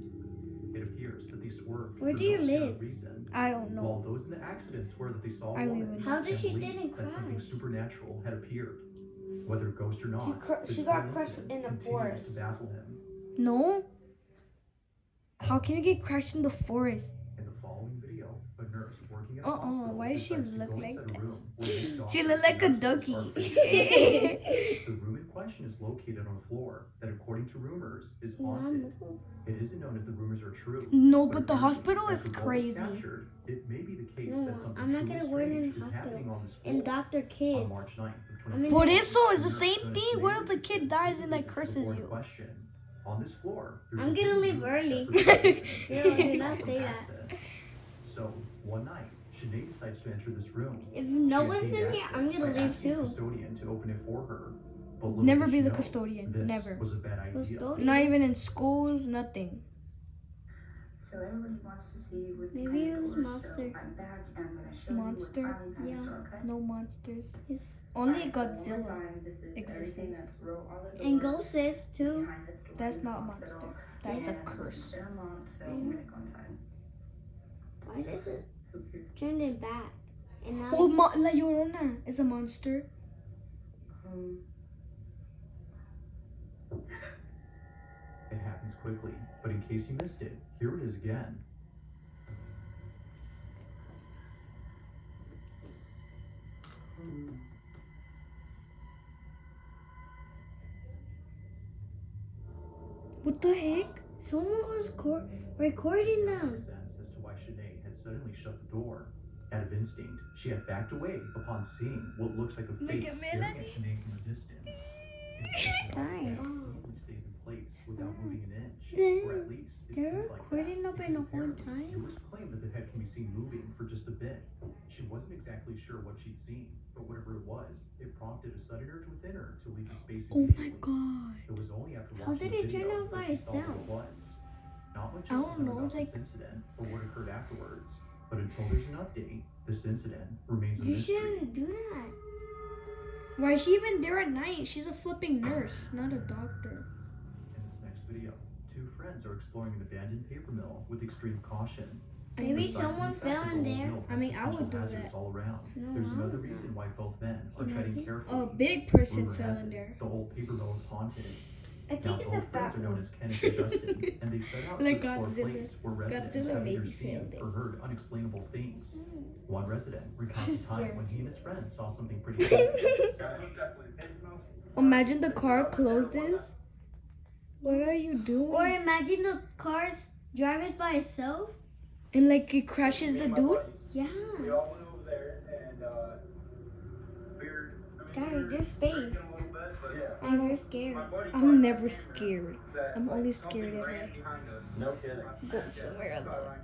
It appears that they swerved
Where
for
do you
no apparent
live?
reason.
I don't
While
know.
those in the accident swear that they saw a
I don't
woman,
even
know. How did
Ken
she
believes
didn't
that something
crash?
supernatural had appeared. Whether ghost or not,
She
this
got
whole
crushed
incident
in the
continues
forest.
to baffle him.
No? How can you get crashed in the forest?
In the following video, a nurse working at a
Uh-uh,
hospital
why does she
decides to
look
go
like
inside
that?
a room where these
She
doctors
looked like a
and nurses
ducky.
are free. The room in question is located on a floor that, according to rumors, is haunted. It isn't known if the rumors are true.
No, but the
apparently,
hospital is
after what was
crazy.
captured, it may be the case
No,
that something
I'm not
truly
gonna work in
strange
the
is happening
hospital.
on this floor.
And Dr. Kid.
On March 9th of
I mean,
2020,
Por eso, it's the
nurse
same
known as
thing.
Sinead
What if the
Richardson
kid dies and like
visits the
curses
floor in
you?
question. On this floor, there's
I'm
a
gonna
hidden
leave
room
early.
that for some reason
Yo,
is
do not
blocked from
say that.
access. So, one night, Sinead decides to enter this room.
If
She
no
had
one's
gained
in here, I'm
access
gonna
by
leave
asking the
too.
custodian to open it for her. But little
Never
did
be
she
the
know,
custodian.
This
Never.
was a bad idea.
Custodian.
Not even in schools, nothing.
So everybody wants to see what's
Maybe
behind
it
the
was
doors,
monster.
So I'm back and I'm gonna show
Monster?
you what's behind
Yeah.
the door, okay?
No monsters.
It's
Only
Alright, so one more
Godzilla.
time, this is everything
exists.
that's wrote on the
and
doors
ghosts too.
behind this door
That's
in the
not a
hospital.
monster. That's a
And
curse.
they're unlocked, so I'm gonna go inside.
Why does it
Who's here?
turn it back? And now
Oh, La Llorona is a monster.
It happens quickly, but in case you missed it, here it is again.
What the heck?
someone was recording them.
Makes sense as to why Sinead had suddenly shut the door. Out of instinct, she had backed away upon seeing what looks like a face
at
staring
Melanie.
at Sinead from a distance.
Nice.
It stays in place without moving an inch,
They-
or at least it
they're
seems like
recording
that,
up in
because
the whole
apparently
time?
Viewers claim that the head can be seen moving for just a bit. She wasn't exactly sure what she'd seen, but whatever it was, it prompted a sudden urge within her to leave the space
Oh my
immediately.
god.
It was only after
How
watching
did
the
it turn
video
out
that
by
she saw what
itself?
it was. Not much
I
else
don't
is known
know,
about
it's
this
like-
incident or what occurred afterwards. But until there's an update, this incident remains a
You
mystery.
shouldn't do that.
Why is she even there at night? She's a flipping nurse, not a doctor.
In this next video, two friends are exploring an abandoned paper mill with extreme caution.
Maybe
Aside from
someone
the fact
fell
that
in
the old
there.
mill
I
has
mean, I would
potential
do
hazards
that.
all around.
No,
There's
I
another
would
reason why both men are treading
Imagine
carefully.
A big person
Rumor
fell
has
in
it,
there.
the old paper mill is haunted.
I
Now
think it's a
both friends
fat
are known
one.
as Kenneth and Justin, and they've set out
Like
to explore a
Godzilla.
place where residents
Godzilla
have either
maybe
seen
failed it.
or heard unexplainable things. One resident recounts
I'm
a time
scared.
when he and his friends saw something pretty creepy.
Imagine the car closes. What are you doing?
Or imagine the car's driving by itself.
And like it crashes the dude?
Yeah.
We all went over there and
Guys, there's space.
yeah.
And we're scared.
I'm never scared. I'm only scared if I
No kidding.
go somewhere alone.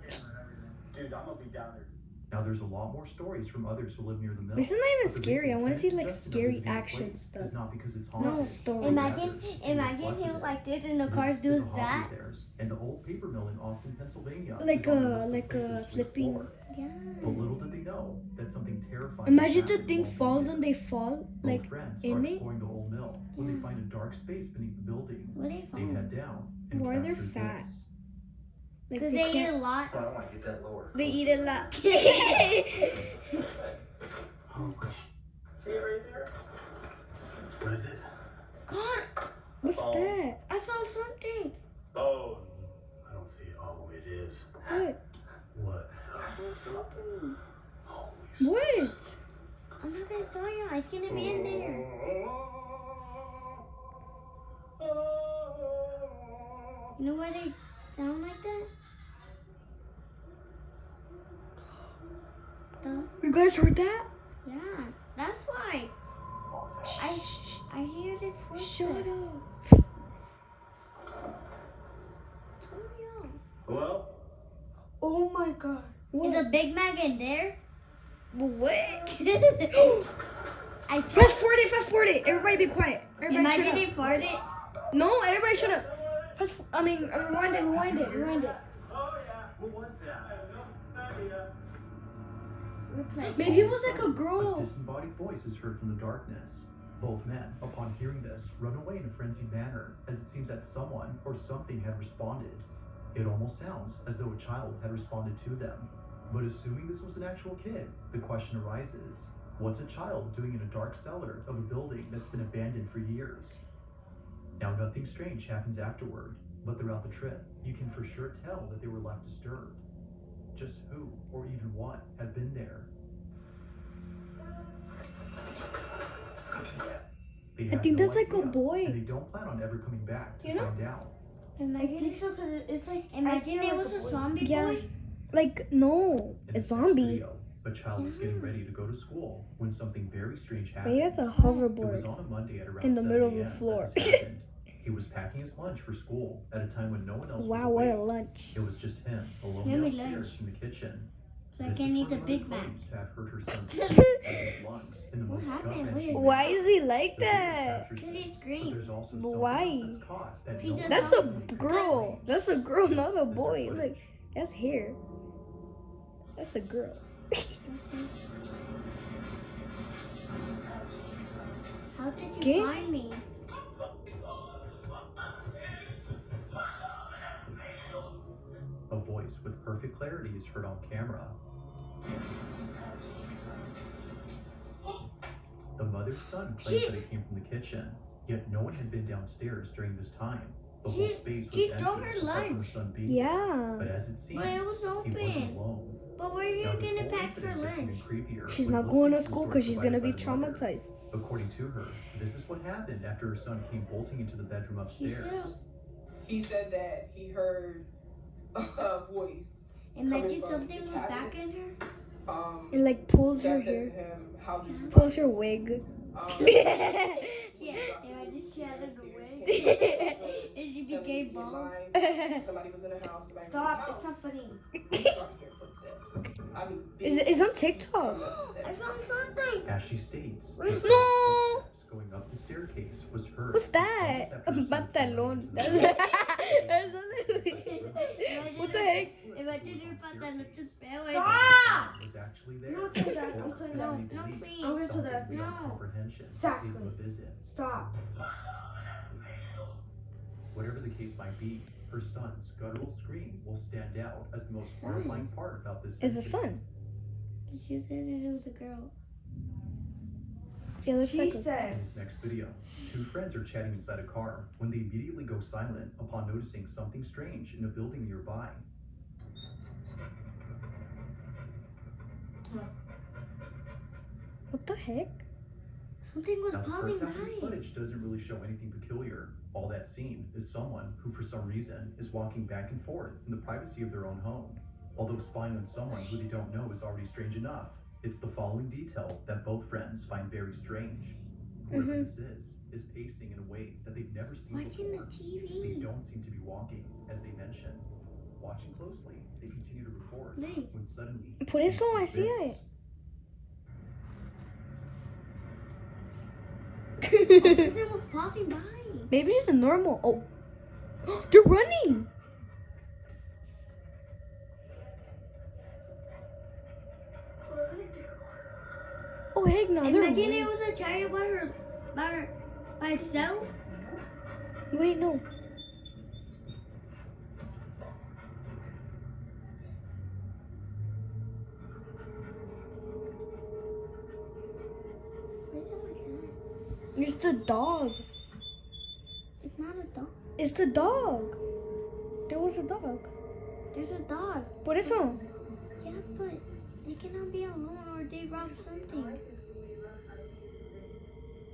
Dude, I'm gonna be down there.
Now there's a lot more stories from others who live near the mill.
This is not even
but the
scary. I
reason
want to see
Kenneth and
like
Justin are
scary
visiting the
action
place
stuff.
is not because it's
Not
haunted.
a story.
Imagine,
to see what's
imagine
left
him
of it.
like this and the
This
car
is a
does
hobby
that.
of theirs, and the old paper mill in Austin, Pennsylvania
Like
is on the
a
list of
like
places
a
to
flipping.
explore.
Yeah.
But little did they know that something terrifying.
Imagine the
happened
thing
while
falls
being
and
there.
they fall
Both
like
friends
in
are
it.
exploring the old mill when they
Yeah.
find a dark space beneath the building.
Where they
They
from?
head down and
Why they're
capture
fat?
this.
Like
Because
they
they eat
can't.
a lot.
I don't want to get that lower.
They eat a lot.
Oh, see it right there? What is it?
God,
What's
Oh.
that?
I found something.
Oh, I don't see. Oh, it is.
What?
What?
Something.
Holy
What?
I'm not gonna show you. It's gonna be in there. You know why they sound like that?
You guys heard that?
Yeah, that's why. I hear the footsteps.
Shut up.
Well,
Oh my god.
Is a Big Mac in there?
What?
I
Fast forward it. Everybody be quiet. Everybody shut
Imagine
up.
they farted.
No, everybody shut up. Rewind it.
oh yeah. What was that? I have no idea.
Maybe it
All
was
of a
like a
sudden,
girl.
A disembodied voice is heard from the darkness. Both men, upon hearing this, run away in a frenzied manner, as it seems that someone or something had responded. It almost sounds as though a child had responded to them. But assuming this was an actual kid, the question arises, what's a child doing in a dark cellar of a building that's been abandoned for years? Now, nothing strange happens afterward, but throughout the trip, you can for sure tell that they were left disturbed. Just who, or even what, had been there? They
I
have
think
no
that's like a
idea,
boy.
and they don't plan on ever coming back to
You know?
find out.
I
Imagine,
think so because it's like. I
imagine
feel
it
like
was a
boy.
zombie
Yeah.
boy.
Like no,
In
a
this next
zombie.
video, a child was getting ready to go to school when something very strange
But he
happens.
has a
It was
hoverboard.
on a Monday at around
in the
7
middle of the
a.m. that
floor.
this happened. He was packing his lunch for school at a time when no one else
Wow,
was
what
awake.
a lunch.
It was just him, alone
Yummy
downstairs
lunch.
in the kitchen.
So I
This
can
is
eat
where
the
mother
Big Mac.
claims to have hurt her son's head and his lungs in the
What
most
happened?
gut-wrenching
What is-
Why
way.
is he like
The video
that?
captures
Because he
this,
screams.
But there's also
But
something
why?
else that's caught that
He
no
does
one
That's
else
a
really could
girl.
explain.
That's a girl,
This
not a
is their
boy. Look,
footage.
that's hair. That's a girl.
How did you
¿Qué?
find me?
A voice with perfect clarity is heard on camera. The mother's son claims that it came from the kitchen, yet no one had been downstairs during this time. The whole
She-
space was
she
empty,
stole her
apart from her
lunch.
son being
Yeah.
But as it seems,
But it was
he wasn't
open.
alone.
But where are you
Now, this
gonna
whole
pack for
incident gets even
lunch?
creepier
She's
when
not
listening
going to
the
school
story
because she's gonna be
provided by the mother.
traumatized.
According to her, this is what happened after her son came bolting into the bedroom upstairs.
He said that he heard a voice.
Imagine
coming from
something
the
was back in
cabinets.
her.
It like pulls her
That said to
hair,
him, "How did you
pulls
find
her
me?"
wig.
Yeah, imagine she had a wig. And she became bald.
Somebody was in the house. Somebody was in the
Stop.
house.
It's not funny.
He started hearing footsteps. I mean,
It's on TikTok.
I found something.
As she states, the
No.
sound of footsteps going up the staircase was heard.
What's
as
that?
moments after
A
her son came running
pantalon.
into the
That's-
room.
What the heck?
Imagine your pantalon just fell in.
Stop!
Was actually there.
No, tell that. I'm
Or,
telling
as
that.
many
No,
believe,
please.
I'm gonna tell
something
that.
beyond
No.
comprehension
Exactly.
paid him a visit.
Stop.
Whatever the case might be, her son's guttural scream will stand out as the most horrifying part about this
It's a
incident.
son.
She said that it was a girl.
It looks
She
like a,
In
said.
this next video, two friends are chatting inside a car when they immediately go silent upon noticing something strange in a building nearby.
what the heck?
Something was
Now, the
passing
first half of this
by.
footage doesn't really show anything peculiar. All that's seen is someone who, for some reason, is walking back and forth in the privacy of their own home. Although spying on someone who they don't know is already strange enough, it's the following detail that both friends find very strange. Whoever this is pacing in a way that they've never seen
Watching the
before. They
TV.
don't seem to be walking, as they mentioned. Watching closely, they continue to record
Hey.
when suddenly
Por eso
they
hacía
this.
Something was passing by.
Maybe it's a normal. Oh, they're running. heck no. They're
Imagine
weird.
it was a chariot by itself.
Wait, no. It's the dog.
It's not a dog.
It's the dog. There was a dog.
There's a dog.
Por eso.
Yeah, but they cannot be alone or they rob something.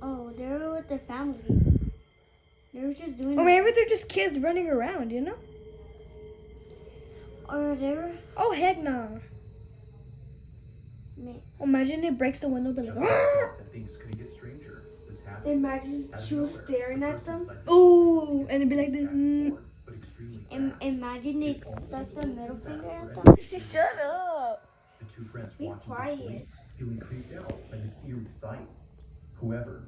Oh, they were with their family. They were just doing
Or maybe they're just kids running around, you know?
Or they were...
Oh, heck no. Imagine it breaks the window, but
Just
like,
when I thought that things couldn't get stranger, this happens.
Imagine
Out of
she was
nowhere,
staring
the
at
person
them.
inside the
ooh,
gets
and it'd be like this.
back and forth, but extremely fast.
Imagine they
It almost
stuck
seems
the
a little
middle
too
finger
fast
at
for
them.
anything.
Shut up.
The two friends
Be
watching
quiet.
disbelief, feeling creeped out by this eerie sight. Whoever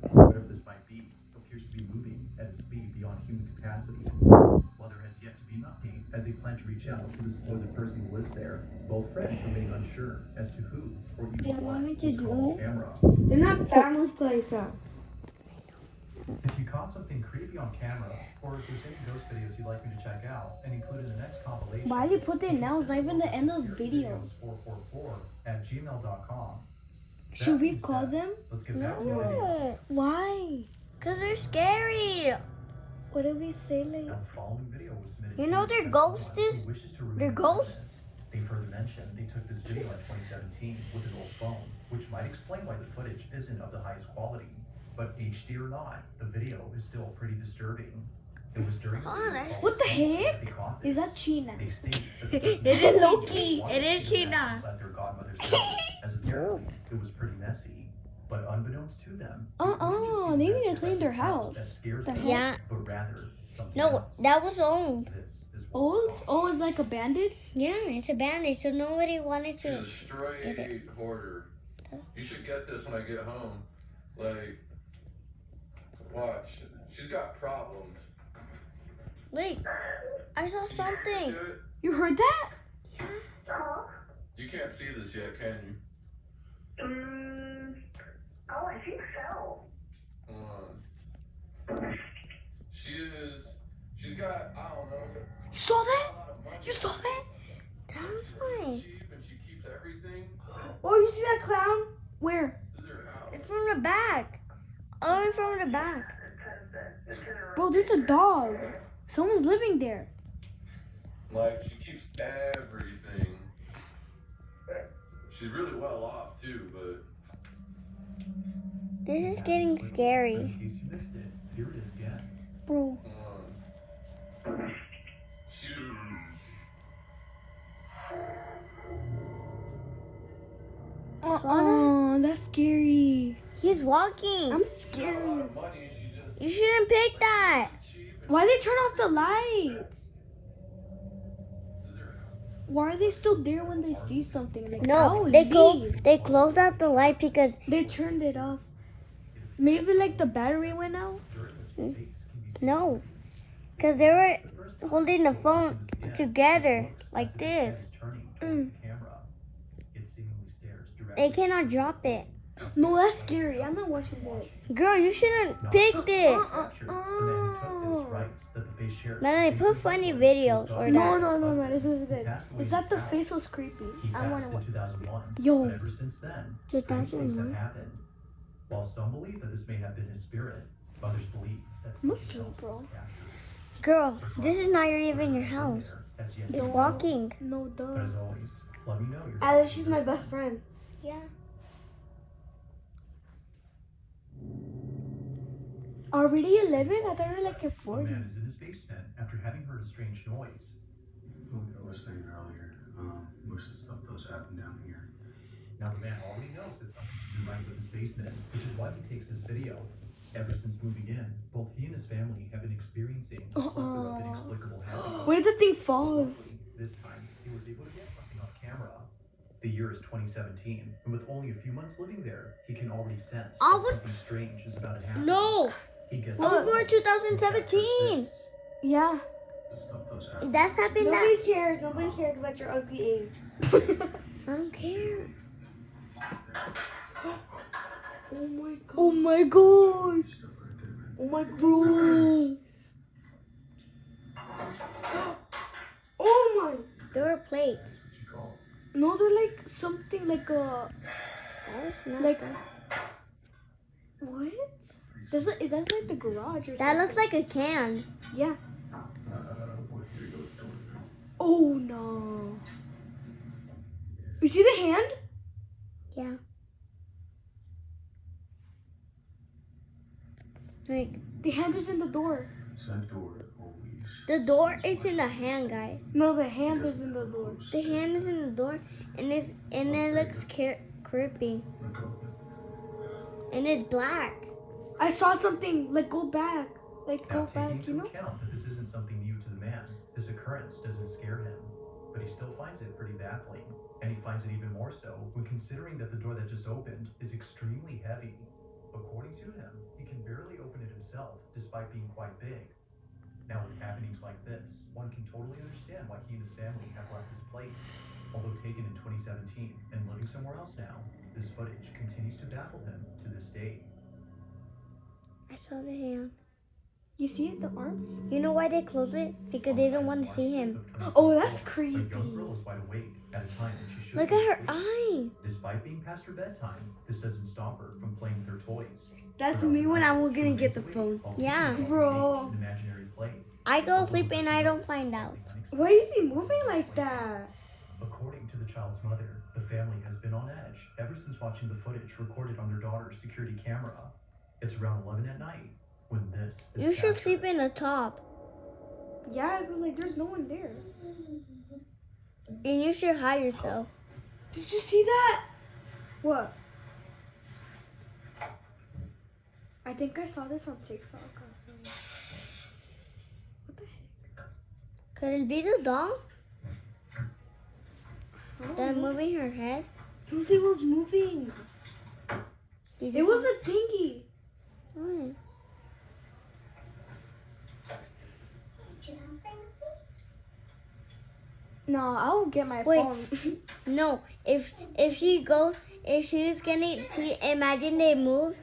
this might be, appears to be moving at a speed beyond human capacity. While there has yet to be an update, as they plan to reach out to the supposed person who lives there, both friends remain unsure as to who or even
Do you want me
what
to
was
do
caught on
it?
camera.
They're not family's place, huh?
If you caught something creepy on camera, or if there's any ghost videos you'd like me to check out and include in the next compilation,
Why they put it
you can
now? It's
send
not even
them
the
over
end
to
of video.
scarevideos444@gmail.com.
Should
That
we
being
call
said,
them?
Let's get back to the video.
No.
Why?
Because they're scary.
What did we say like?
Now, the following video was submitted
You
to
know
us
their
by
ghost
someone
is-
who wishes to remain
their ghost?
anonymous. They further mentioned they took this video in 2017 with an old phone, which might explain why the footage isn't of the highest quality. But HD or not, the video is still pretty disturbing. It was during the video call
What the
that someone
heck?
that they caught
Is
this.
that China?
They state that the person
It is
who
Loki.
wanted
It
to
is
see the mess
China.
inside their godmother's house, as apparently it was pretty messy. But unbeknownst to them, it wouldn't just be
They
the
need to
mess
clean
inside
their
this
house.
that scares
The
them,
Yeah.
but rather something
No,
else.
that was old.
This is what's
Old?
called.
Oh, it's like abandoned?
Yeah, it's a bandage, so nobody wanted
She's
to.
a straight hoarder. You should get this when I get home. Like, watch. She's got problems.
Wait, I saw something.
Shit.
You heard that?
You can't see this yet, can you?
Oh, I think so.
Hold on. She's got, I don't know.
You saw that?
a lot of money.
You saw that?
That's fine.
Cheap, and she keeps everything.
Oh, you see that clown?
Where?
This is her house.
It's from the back. All the way from the back.
Bro, there's a dog. Someone's living there.
Like, she keeps everything. She's really well off, too, but
This is getting
But
scary.
in case you missed it, here it is again.
Bro.
hold on. She,
That's scary.
He's walking.
I'm
she's got a
scared.
lot of money. She just
You shouldn't pick that.
cheap. And
Why they turn off the lights?
this is her house.
Why are they still there when they see something? Like,
No,
oh,
they
leave.
they closed out the light because
They turned it off. Maybe like the battery went out.
During which the face can be seen
no, because they were
the first time
holding the phone
watching this again,
together
it looks
like
as if its head
this.
is turning towards the camera. It seemingly stares directly
They cannot drop it.
No, that's scary. I'm not watching that.
Girl, you shouldn't pick this.
Captured the man who took this writes that the face shares
Melanie,
some
put
papers
funny
and words to his
videos
daughter.
or
No,
that.
no, this is good.
Passed away
Is
in
that
his
the
house.
face was creepy?
He
I wanna
passed in
watch.
2001,
Yo.
but ever since then, strange things have
2001.
happened. While some believe that this may have been his spirit, others believe that
I'm
something
asleep,
else
bro.
was captured.
Girl, this is not even your house.
As yet to
It's
be known.
walking.
No,
But
duh.
as always, let me know your
Alice,
thoughts.
she's my best friend.
Yeah.
Already 11? I thought we were like at
The
40.
man is in his basement after having heard a strange noise.
Like I was saying earlier, most of the stuff does happen down here.
Now the man already knows that something isn't right with his basement, which is why he takes this video. Ever since moving in, both he and his family have been experiencing a plethora of inexplicable happenings.
Where did the thing
But
fall?
luckily, this time, he was able to get something on camera. The year is 2017, and with only a few months living there, he can already sense
I
that
was-
something strange is about to happen.
No,
He gets
I was born
and captures
2017.
this.
Yeah.
The stuff does happen.
That's happened.
Nobody cares. Nobody cares about your ugly age.
I don't care.
Oh my god.
Oh my god.
Stuff right there, man.
Oh my bro. Oh my.
There were plates.
That's what you call it.
No, they're like something like a
That was not
like
bad.
what? That's like the garage or
That
something.
looks like a can.
Yeah.
Boy, here you go. Don't.
Oh no. You see the hand?
Yeah. Like,
The hand is in the door.
That door always.
the door is in the hand, guys.
No, the hand is in the door.
The hand is in the door, and it looks creepy,
Let go.
and it's black.
I saw something. Like go back. Like
Now,
go
taking
back.
into
You know?
account that this isn't something new to the man, this occurrence doesn't scare him, but he still finds it pretty baffling. And he finds it even more so when considering that the door that just opened is extremely heavy. According to him, he can barely open it himself, despite being quite big. Now, with happenings like this, one can totally understand why he and his family have left this place. Although taken in 2017 and living somewhere else now, this footage continues to baffle him to this day.
I saw the hand.
You see it? The arm?
You know why they closed it? Because they don't want to see him.
Oh, that's
A
creepy.
young girl is wide awake at a time when she should
Look
be
at her
asleep.
eye.
Despite being past her bedtime, this doesn't stop her from playing with her toys.
That's
Throughout
me
the
when
night,
I'm
she
gonna get
remains
the
awake
phone.
while
Yeah.
keeping
Bro.
engaged in imaginary play.
I go
Although
sleep
this
and
is
I don't
not
find out.
something unexpected.
Why is he moving like that?
According to the child's mother, the family has been on edge ever since watching the footage recorded on their daughter's security camera. It's around 11 at night when this is
You should
captured.
sleep in the top,
Yeah, but like there's no one there.
and you should hide yourself.
Did you see that? What? I think I saw this on TikTok. What the heck?
Could it be the doll
Oh,
that's
no.
moving her head?
Something was moving.
Did
It
you-
was a thingy.
What?
No, I'll get my
Wait.
phone.
No, if she's gonna imagine they move.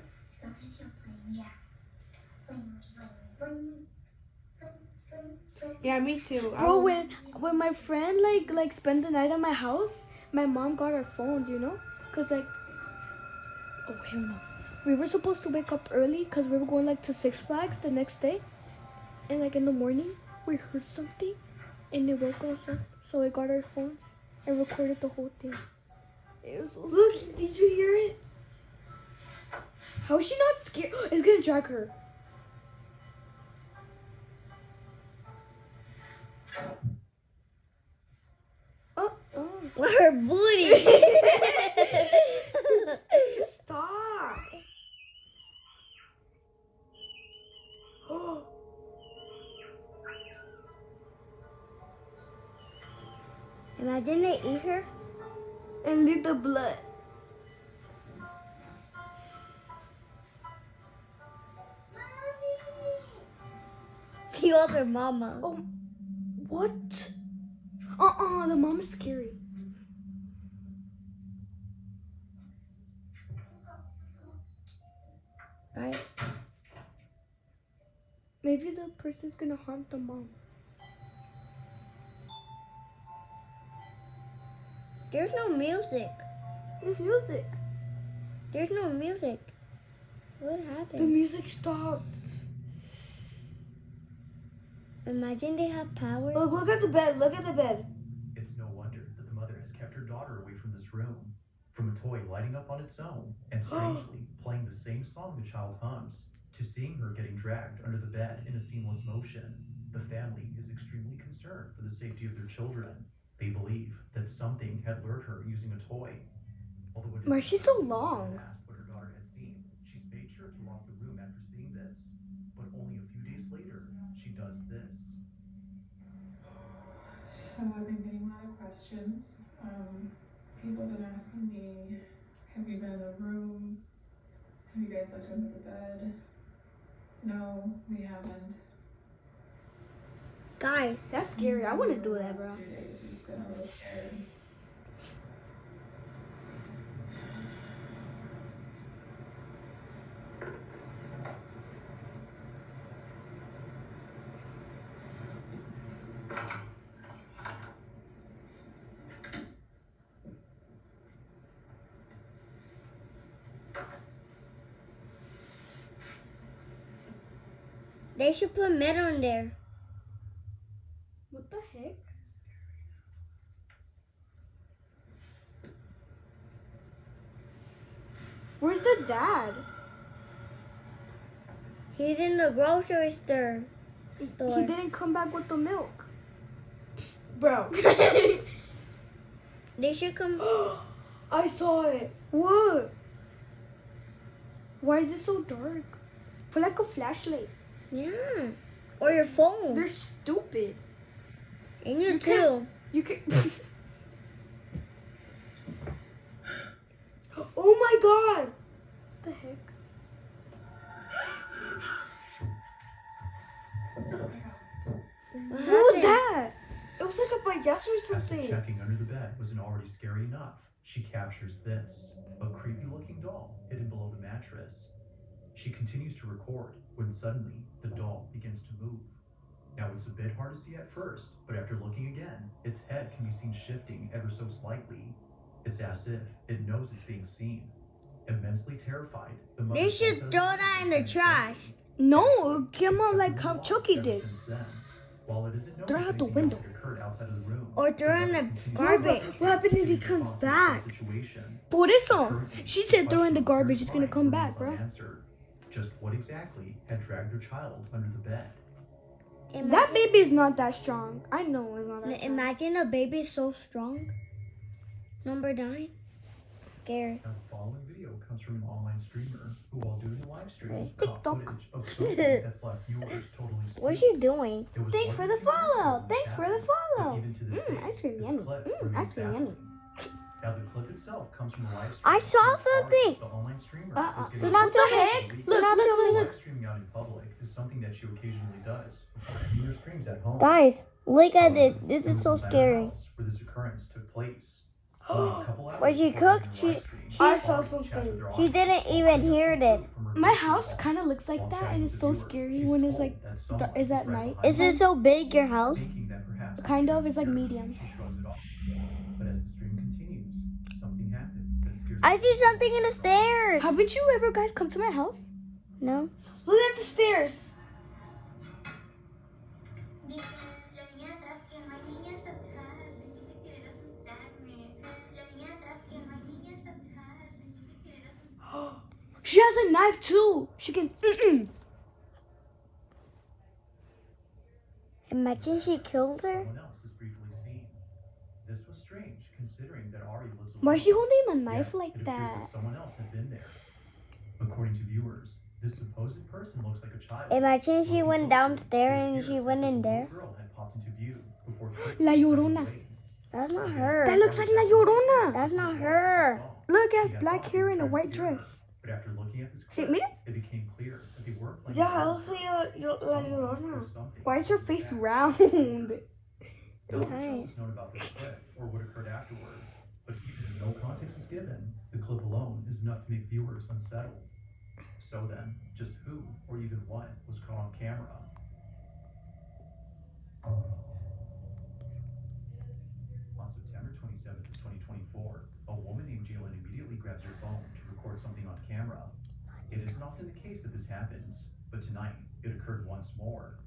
Yeah, me too.
Bro, when my friend like spent the night at my house, my mom got our phones, you know? Cause like, oh hell no, we were supposed to wake up early cause we were going like to Six Flags the next day, and like in the morning we heard something, and it woke us up. So we got our phones and recorded the whole thing. It was so
Look,
scary.
did you hear it?
How is she not scared? It's gonna drag her. Oh.
Her booty.
Just stop.
Imagine they eat her.
And leave the blood.
He was her mama.
Oh, what? The mom is scary.
Right?
Maybe the person's gonna harm the mom.
There's no music.
There's music.
There's no music. What
The
happened?
music stopped.
Imagine they have power.
Look at the bed. Look at the bed.
It's no wonder that the mother has kept her daughter away from this room. From a toy lighting up on its own and strangely playing the same song the child hums, to seeing her getting dragged under the bed in a seamless motion, the family is extremely concerned for the safety of their children. They believe that something had lured her using a toy. Although it is
Why is she so long?
asked what her daughter had seen, she's made sure to lock the room after seeing this. But only a few days later, she does this.
So I've been getting a lot of questions. People have been asking me, have you been in the room? Have you guys looked under the bed? No, we haven't.
Guys,
That's scary. I wouldn't do
The
that,
last
bro.
2 days we've been a little scared.
They should put metal in there.
What the heck?
Where's the dad?
He's in the grocery store.
He didn't come back with the milk.
Bro.
They should come.
I saw it.
What? Why is it so dark? Put like a flashlight.
Yeah. Or your phone.
They're stupid.
And you too.
can't- You can.
Oh my god.
What the heck?
What
Who was
happened?
that?
It was like a payaso or
As if
something.
checking under the bed wasn't already scary enough, she captures this, a creepy-looking doll hidden below the mattress. She continues to record when suddenly the doll begins to move. Now it's a bit hard to see at first, but after looking again, its head can be seen shifting ever so slightly. It's as if it knows it's being seen. Immensely terrified, the mother
They should
pulls out
throw
a
that in the
and
trash.
No, come on
She's
like
kept
how
the
Chucky
ever
did.
since then. While it isn't known
Throw
if
out the
anything else
window.
had occurred outside of the room,
Or throw
the
in
mother
the
continues to
garbage.
What happened if he comes
responsible for the
back?
situation.
Por eso.
Currently,
She said throw in the
question
garbage.
on
It's gonna
her
come
mind
back, bro.
remains unanswered. Just what exactly had dragged their child under the bed?
That baby is not that strong. I know it's not that strong.
Imagine a baby so strong. Number 9. Scary.
Now, the following video comes from an online streamer who, while doing a live stream,
TikTok.
caught footage of something that's left viewers totally
What's
speechless.
she doing?
It was
Thanks
one
for
of
the
few videos
follow.
that
Thanks for the
happened, but
follow.
even to this day,
Ice cream
this
yummy.
clip
Ice
remains
cream yummy.
baffling. Now, the clip itself comes from a live stream.
I saw
where
something.
The online streamer
Uh-uh.
was getting
Do not tell me.
Look,
Look, look.
live streaming out in public is something that she occasionally does before ending her streams at home.
Guys, look at
However,
it. This
it
is
was
so
inside her
scary.
house where this occurrence took place. Only a couple hours
When she
before
cooked,
ending her live stream,
I saw
Ari
something.
chats with her
She
audience
didn't
while
even
picking up
hear
some
it.
food from her
My
grocery
house
haul.
kind of looks like
While
that,
chatting
and
with
it's
the
so
viewer,
scary
she's
when it's
told
like,
that someone
is at
was right
night.
behind
Is
her,
it so big, your house?
thinking that perhaps
Kind of,
the
it's like
stream
medium.
She shrugs it off. But as the stream continues, something happens that scares
I
the
see something in the stairs.
Haven't you ever guys come to my house?
No.
Look at the stairs.
She has a knife too. She can.
Imagine she killed her.
Someone else is briefly seen. This was strange, considering that Ari lives alone.
Why is she holding the knife
Yet,
like
it appears
that?
someone else had been there. According to viewers, this supposed person looks like a child.
Imagine she
Looking
went
closer,
downstairs
it
and
appears
she
as
went
if a
in
little
there.
girl had popped into view before quickly
La
running
Llorona.
away.
That's not her.
That looks like La Llorona.
That's not her.
Look,
She
has
had
black
thought
hair
they
and a
were
white
trying to
dress.
scare her, but after looking at this
See,
clip,
mira.
it became clear that they weren't playing
Yeah,
games.
looks like La
Someone
Llorona.
or something
Why is her
was
face
back.
round?
No one
Okay.
else has known about this clip or what occurred afterward, but even if no context is given, the clip alone is enough to make viewers unsettled. So then, just who or even what was caught on camera? On September 27th of 2024, a woman named Jalen immediately grabs her phone to record something on camera. It isn't often the case that this happens, but tonight it occurred once more.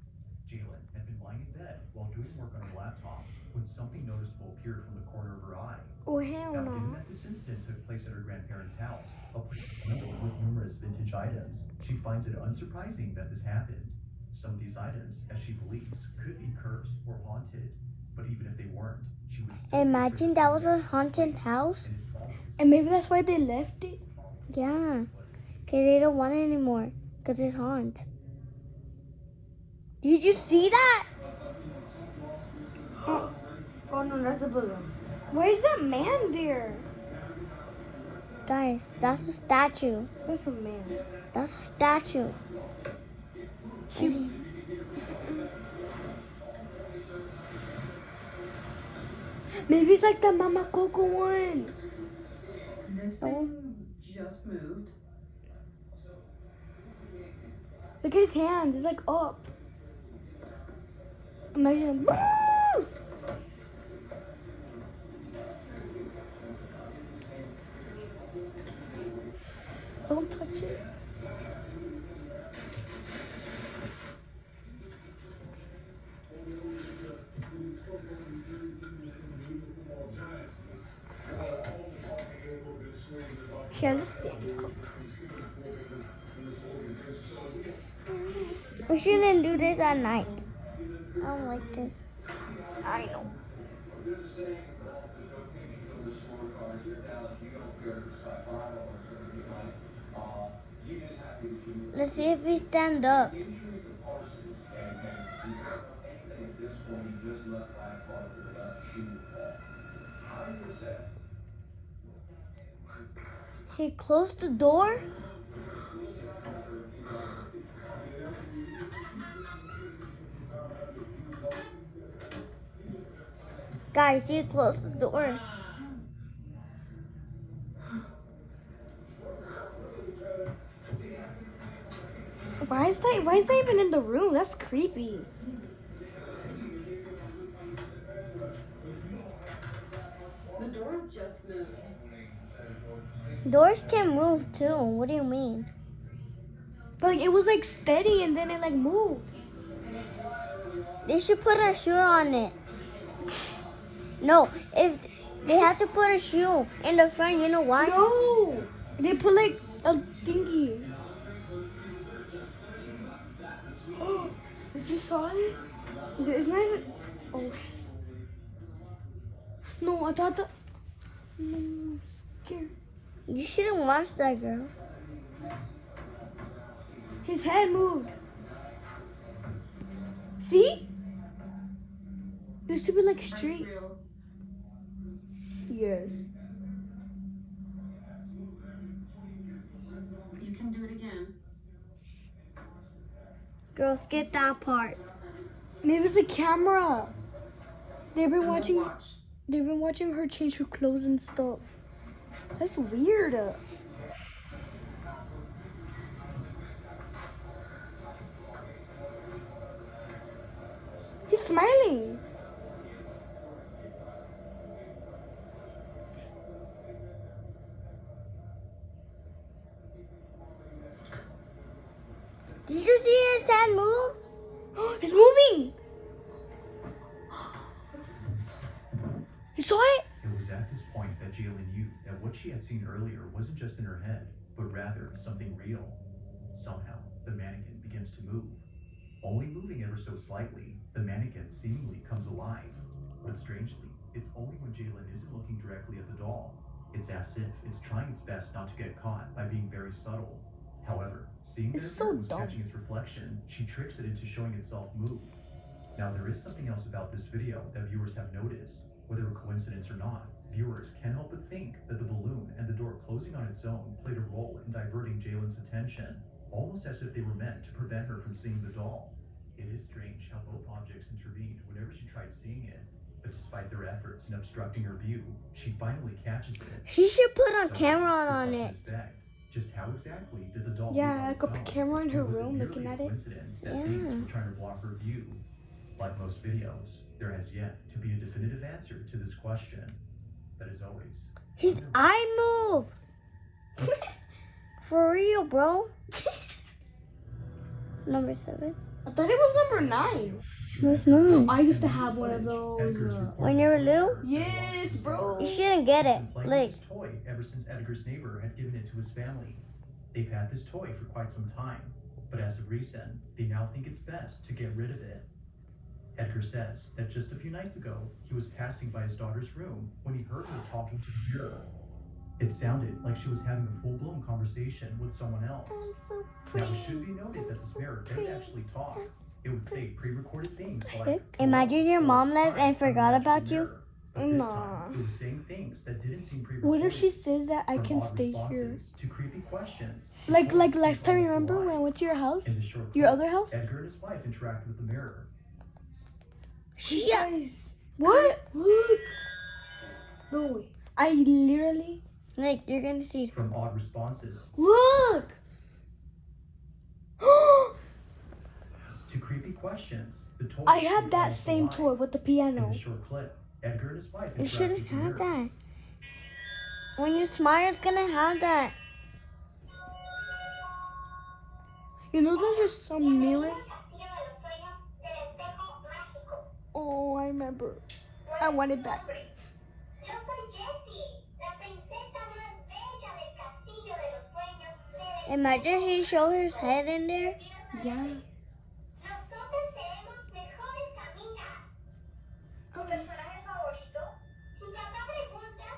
Jalen had been lying in bed while doing work on her laptop when something noticeable appeared from the corner of her eye.
Oh hell
Now, given
no.
that this incident took place at her grandparents' house, a place filled with numerous vintage items, she finds it unsurprising that this happened. Some of these items, as she believes, could be cursed or haunted, but even if they weren't, she would still
Imagine that was a haunted house.
And maybe that's why they left it.
Yeah. Okay, they don't want it anymore. Because it's haunted. Did you see that?
Oh no, that's a balloon.
Why is that man there?
Guys, that's a statue.
That's a man.
That's a statue.
Maybe it's like the Mama Coco one.
This thing just moved.
Look at his hands. It's like up. Imagine. Woo! Don't touch it. Here, let's stand.
We shouldn't do this at night. I don't like this.
I know.
Let's see if we stand up. He closed the door? Guys, he closed the door.
Why is that even in the room? That's creepy.
The door just moved.
Doors can move too. What do you mean?
But like, it was like steady and then it like moved.
They should put a shoe on it. No, if they have to put a shoe in the front, you know why?
No! They put like a thingy. Did you saw it? It's not even. Oh. No, I thought that. No, I'm scared.
You shouldn't watch that, girl.
His head moved. See? It used to be like straight. Yes.
You can do it again.
Girl, skip that part.
Maybe it's a camera. They've been watching her change her clothes and stuff. That's weird. He's smiling.
Did you see his head move?
He's moving. You saw it?
It was at this point that Jalen knew that what she had seen earlier wasn't just in her head, but rather something real. Somehow, the mannequin begins to move. Only moving ever so slightly, the mannequin seemingly comes alive. But strangely, it's only when Jalen isn't looking directly at the doll. It's as if it's trying its best not to get caught by being very subtle. However, seeing that her was catching its reflection, she tricks it into showing itself move. Now, there is something else about this video that viewers have noticed. Whether a coincidence or not, viewers can't help but think that the balloon and the door closing on its own played a role in diverting Jalen's attention, almost as if they were meant to prevent her from seeing the doll. It is strange how both objects intervened whenever she tried seeing it, but despite their efforts in obstructing her view, she finally catches it.
She should put a
So,
camera
the
on
question
it.
is back. Just how exactly did the doll
Yeah,
move on
like
its
a
own?
camera in her
Was it
room
merely
looking
a
at it?
coincidence that things were trying to block her view? Like most videos, there has yet to be a definitive answer to this question. But as always,
His eye move. For real, bro. Number 7.
I thought it was number 9.
No, it's not.
I used to have one of those.
When you were little?
Yes, bro.
You shouldn't get it.
Playing with
Like,
this toy ever since Edgar's neighbor had given it to his family. They've had this toy for quite some time, but as of recent, they now think it's best to get rid of it. Edgar says that just a few nights ago, he was passing by his daughter's room when he heard her talking to the mirror. It sounded like she was having a full-blown conversation with someone else. Now, it should be noted that this mirror does actually talk. It would say pre-recorded things like,
imagine your mom left and forgot about you.
but this time, it was saying things that didn't seem pre-recorded.
What if she says that I
From
can
odd
stay here?
responses to creepy questions.
Like
The toy
last time,
seemed
remember
almost
when I
alive.
went to your house?
In the short
Your
clip,
other house?
Edgar and his wife interacted with the mirror.
Yeah. What? Look. No way. I literally.
Like, you're gonna see.
From odd responses
Look.
to creepy questions, the toy
I had
seemed
that
almost
same
alive.
toy with the
In
piano.
the short clip, Edgar and his wife
You
interacted
shouldn't
with the
have
mirror.
that. When you smile, it's gonna have that.
You know, there's just some mirrors. Oh, I remember. I want it back.
Imagine he showed his head in there.
Yeah.
¿Tu personaje favorito? Si papá pregunta,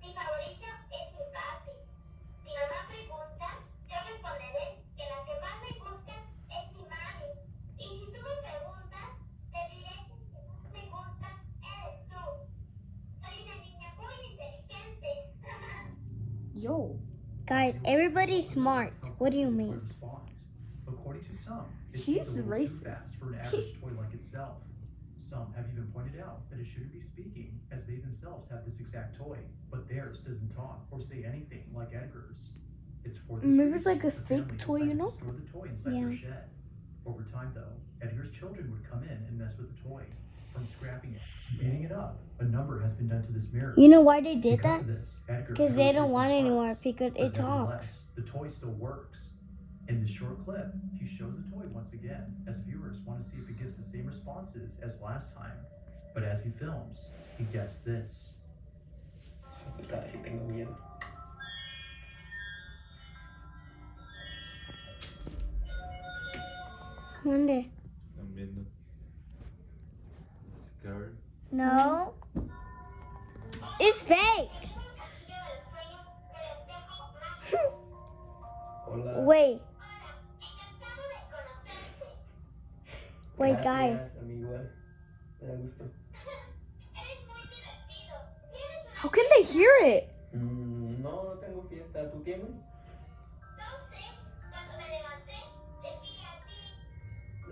mi favorito es mi papi. Si mamá pregunta, yo responderé que la que más me gusta es mi mami. Y si tú me preguntas, te diré que la que más me gusta eres tú. Soy una niña muy inteligente.
Yo.
Guys, everybody's smart. What do you mean?
Responds. According to some, it's
She's
just a little too
racist.
fast for an average toy like itself. Some have even pointed out that it shouldn't be speaking, as they themselves have this exact toy, but theirs doesn't talk or say anything like Edgar's. It's for this
Maybe
reason
it's like a
the
fake
family
toy, you
decided
know?
to store the toy inside
Yeah.
their shed. Over time, though, Edgar's children would come in and mess with the toy. From scrapping it to beating it up, a number has been done to this mirror.
You know why they did
Because
that?
of this, Edgar
Because
had
they
to
don't
replace
want
some
it anymore
parts,
because
but
it talks.
nevertheless, the toy still works. In this short clip, he shows the toy once again, as viewers want to see if it gives the same responses as last time. But as he films, he gets this.
Si tengo miedo.
¿Dónde?
I'm in scared.
No. It's fake.
Hola.
Wait. Wait,
Gracias,
guys.
amigo. Me da gusto.
How can they hear it?
No tengo fiesta. ¿Tú tienes?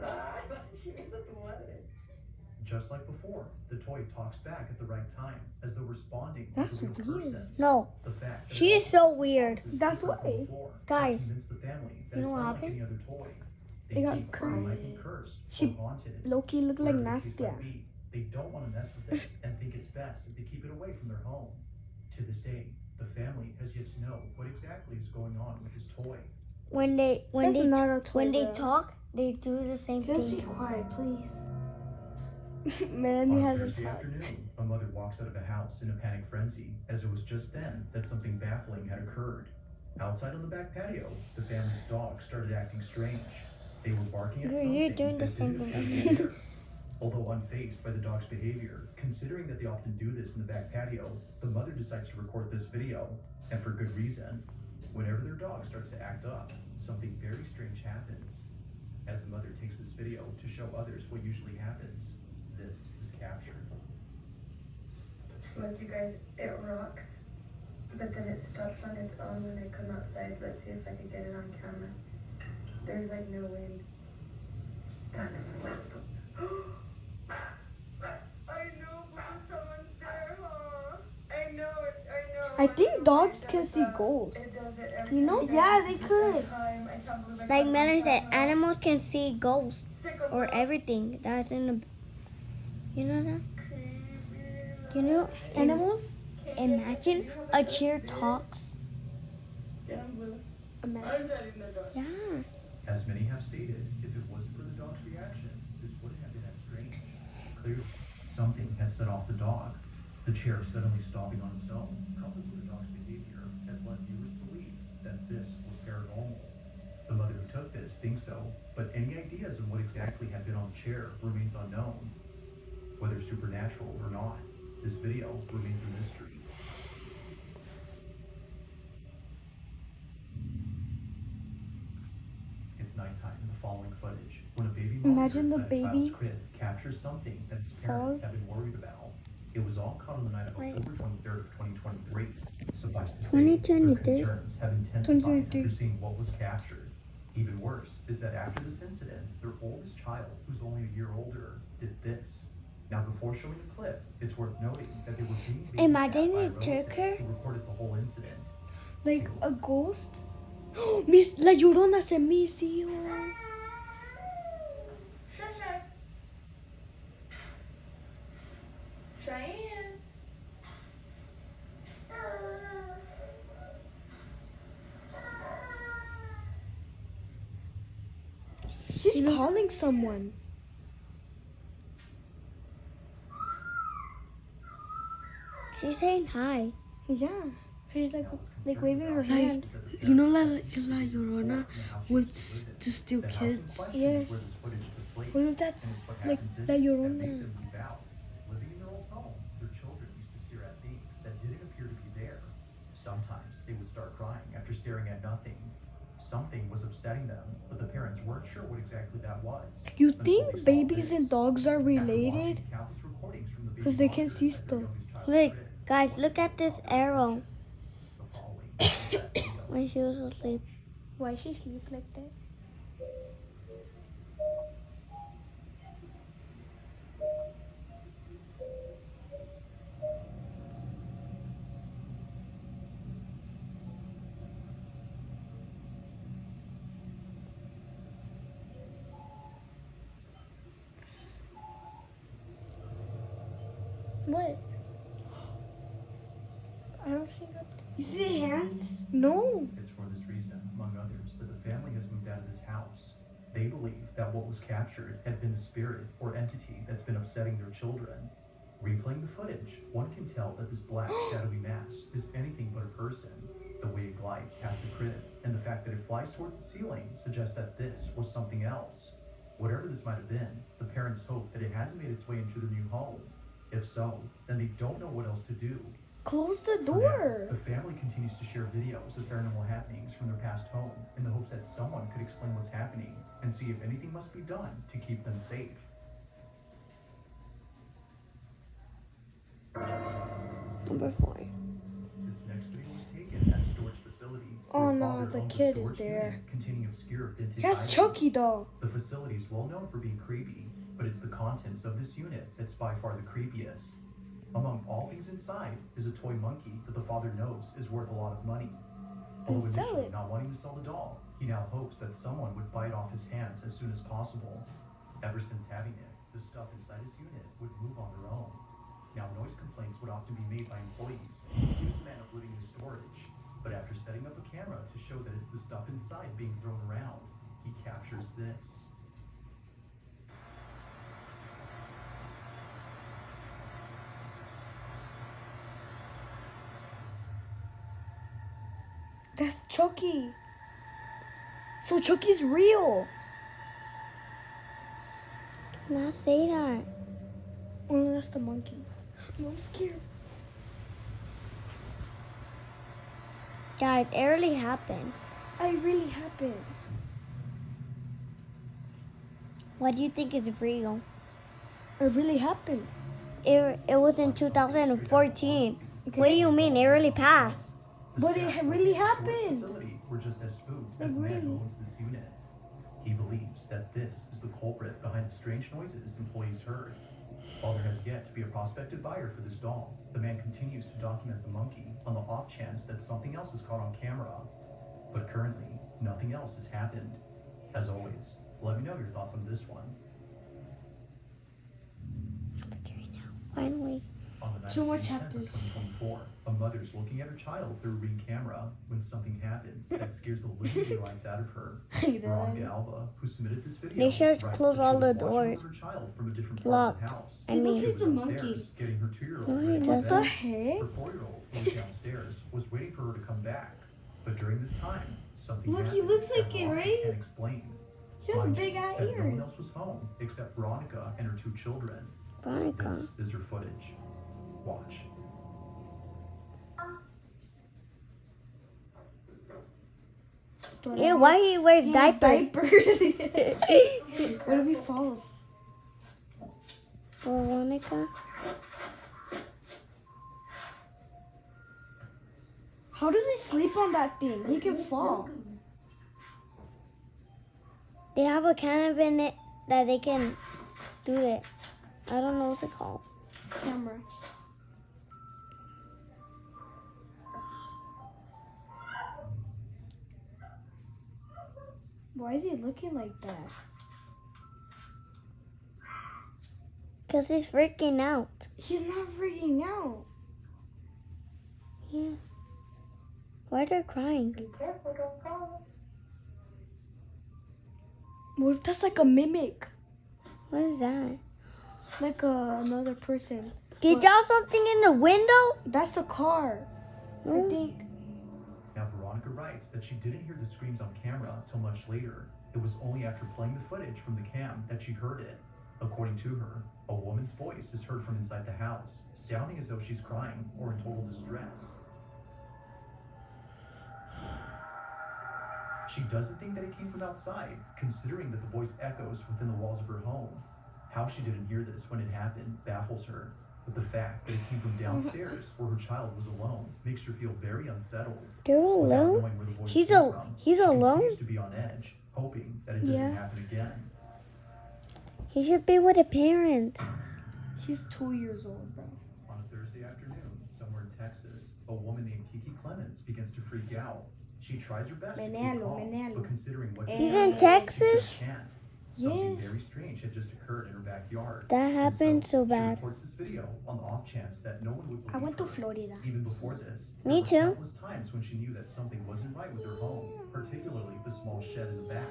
Ay, vas a chingar a tu madre.
Just like before, the toy talks back at the right time, as though responding
That's
like a real
weird.
person.
No.
The fact that
She
it
is so
also
weird.
responds is
That's
different from
why.
before,
Guys,
has convinced the family that
you know
it's
what
not like
happened?
any other toy.
They got
think
cursed.
it might be cursed
She-
or haunted.
Loki looked like
Whatever the case
nasty.
might be, they don't want to mess with it and think it's best if they keep it away from their home. To this day, the family has yet to know what exactly is going on with this toy.
When they
That's not a toy,
when they
bro.
talk, they do the same
Just be
thing.
quiet, please.
Melanie
On
has
Thursday
a
afternoon, a mother walks out of a house in a panic frenzy, as it was just then that something baffling had occurred. Outside on the back patio, the family's dog started acting strange. They were barking at
You're
something
doing the
that
same
didn't
thing.
appear to be there. Although unfazed by the dog's behavior, considering that they often do this in the back patio, the mother decides to record this video, and for good reason. Whenever their dog starts to act up, something very strange happens. As the mother takes this video to show others what usually happens, this is captured.
Look, you guys, it rocks, but then it stops on its own when I come outside. Let's see if I can get it on camera. There's like no wind. That's I know, but someone's there, huh? I know it, I know.
I think dogs can see ghosts.
It does it every
You know?
time.
Yeah, they could.
Time. I can't believe I
Like
got
Melanie
it.
said, animals can see ghosts
Sicko
or
mom.
everything that's in the. You know that?
Creepy.
You know,
Animals?
imagine a chair talks.
Get 'em, Blue.
Imagine.
I'm shutting the door.
Yeah.
As many have stated, if it wasn't for the dog's reaction, this wouldn't have been as strange. Clearly, something had set off the dog. The chair suddenly stopping on its own, coupled with the dog's behavior, has led viewers to believe that this was paranormal. The mother who took this thinks so, but any ideas on what exactly had been on the chair remains unknown. Whether supernatural or not, this video remains a mystery. It's nighttime in the following footage when a baby monitor
Imagine the
inside a child's
baby
crib captures something that its parents
falls.
have been worried about. It was all caught on the night of
Wait.
October 23rd of 2023. Suffice to say,
2023?
their concerns have intensified
2023.
after seeing what was captured. Even worse is that after this incident, their oldest child, who's only a year older, did this. Now, before showing the clip, it's worth noting that they were being
Imagine
babysat by a
it took
relative
her.
who recorded the whole incident.
Like a ghost? Miss La Llorona se me hizo.
Shay. Cheyenne.
She's calling someone.
She's saying hi.
Yeah.
She's like waving her hand.
You know, La Llorona wants to steal kids.
Yes. What if that's like La Llorona?
Living in their old home, their children used to stare at things that didn't appear to be there. Sometimes they would start crying after staring at nothing. Something was upsetting them, but the parents weren't sure what exactly that was.
You think babies and dogs are related? Because they can see stuff.
Look, guys, look at this arrow. When she was asleep.
Why she sleep like that? What? I don't see nothing.
You see the hands?
No.
It's for this reason, among others, that the family has moved out of this house. They believe that what was captured had been the spirit or entity that's been upsetting their children. Replaying the footage, one can tell that this black shadowy mass is anything but a person. The way it glides past the crib and the fact that it flies towards the ceiling suggests that this was something else. Whatever this might have been, the parents hope that it hasn't made its way into their new home. If so, then they don't know what else to do.
Close the
For
door.
now, the family continues to share videos of paranormal happenings from their past home in the hopes that someone could explain what's happening and see if anything must be done to keep them safe.
Number 4.
This next video was taken at a storage facility.
Oh
where
no,
father
the
owned a
kid is
storage
there.
unit containing obscure vintage
He has
items.
Chucky doll.
The facility is well known for being creepy, but it's the contents of this unit that's by far the creepiest. Among all things inside is a toy monkey that the father knows is worth a lot of money. Although
sell
initially
it.
not wanting to sell the doll, he now hopes that someone would buy it off his hands as soon as possible. Ever since having it, the stuff inside his unit would move on their own. Now, noise complaints would often be made by employees who accuse the man of living in storage. But after setting up a camera to show that it's the stuff inside being thrown around, he captures this.
That's Chucky. So Chucky's real.
Do not say that.
Oh no, that's the monkey. Oh, I'm scared.
Guys, it really happened.
It really happened.
What do you think is real?
It really happened.
It was in 2014. What do you mean? It really passed.
But it really happened.
Facility were just as spooked as the man who owns this unit. He believes that this is the culprit behind the strange noises employees heard. While there has yet to be a prospective buyer for this doll, the man continues to document the monkey on the off chance that something else is caught on camera. But currently, nothing else has happened. As always, let me know your thoughts on this one.
Finally.
On the night
2
of
more
May 10th of
chapters.
2024, a mother's looking at her child through a Ring camera when something happens that scares the living daylights out of her. Veronica Alba, who submitted this video,
Make sure to
writes
close
that she
all
was
the
watching
doors.
over her child from a different part of the
Locked.
house.
I mean,
She was
a monkey.
upstairs getting her 2-year-old
No,
ready
he
for
doesn't.
bed.
The heck?
Her 4-year-old, who was downstairs, was waiting for her to come back. But during this time, something
Look,
happened
he looks
that
like it,
Veronica
right?
can't explain.
She has
Mind you,
big eye
that no one
ears.
else was home except Veronica and her 2 children.
Veronica.
This is her footage. Watch.
Yeah, why he wears diapers?
What if he falls?
Veronica.
How does he sleep on that thing? He can fall.
They have a can in it that they can do it. I don't know what's it called.
Camera. Why is he looking like that?
Because he's freaking out.
He's not freaking out.
Yeah. Why are they crying?
Be careful, don't fall.
What if that's like a mimic?
What is that?
Like another person.
Did y'all something in the window?
That's a car. I think.
Veronica writes that she didn't hear the screams on camera till much later. It was only after playing the footage from the cam that she heard it. According to her, a woman's voice is heard from inside the house, sounding as though she's crying or in total distress. She doesn't think that it came from outside, considering that the voice echoes within the walls of her home. How she didn't hear this when it happened baffles her, but the fact that it came from downstairs where her child was alone makes her feel very unsettled.
They're
Without
alone?
knowing where the voice
He's
came
al-
from,
he's
she
alone?
continues to be on edge, hoping that it doesn't
Yeah.
happen again.
He should be with a parent.
He's 2 years old, bro.
On a Thursday afternoon, somewhere in Texas, a woman named Kiki Clemens begins to freak out. She tries her best to keep calm, but considering what just
He's in
happened, she
Texas?
just can't. Something very strange had just occurred in her backyard.
That
And
happened so
she
bad.
reports this video on the off chance that no one would believe
I went to
her.
Florida.
Even before this,
Me
there
too.
were countless times when she knew that something wasn't right with her home, particularly the small shed in the back.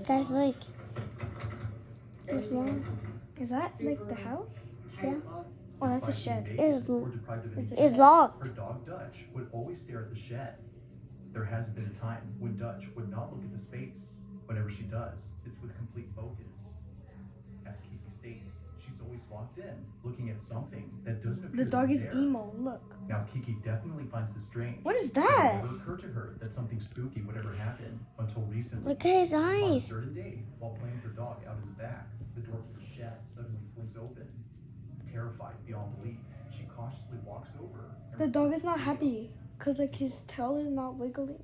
Guys, look. There's one.
Is that like the house?
Yeah.
Oh, that's a
Despite
shed.
being
It's-
vacant or deprived of any
It's
use,
locked.
her dog Dutch would always stare at the shed. There hasn't been a time when Dutch would not look at the space. Whenever she does, it's with complete focus. As Kiki states, she's always locked in, looking at something that doesn't appear
The dog
to be
is
there.
emo. Look.
Now Kiki definitely finds this strange.
What is
It
that?
never occurred to her that something spooky would ever happen until recently.
Look at his
On a
eyes.
certain day, while playing with her dog out in the back, the door to the shed suddenly flings open. Terrified beyond belief, she cautiously walks over. And
The dog
records
is not
this video.
happy because like his tail is not wiggling.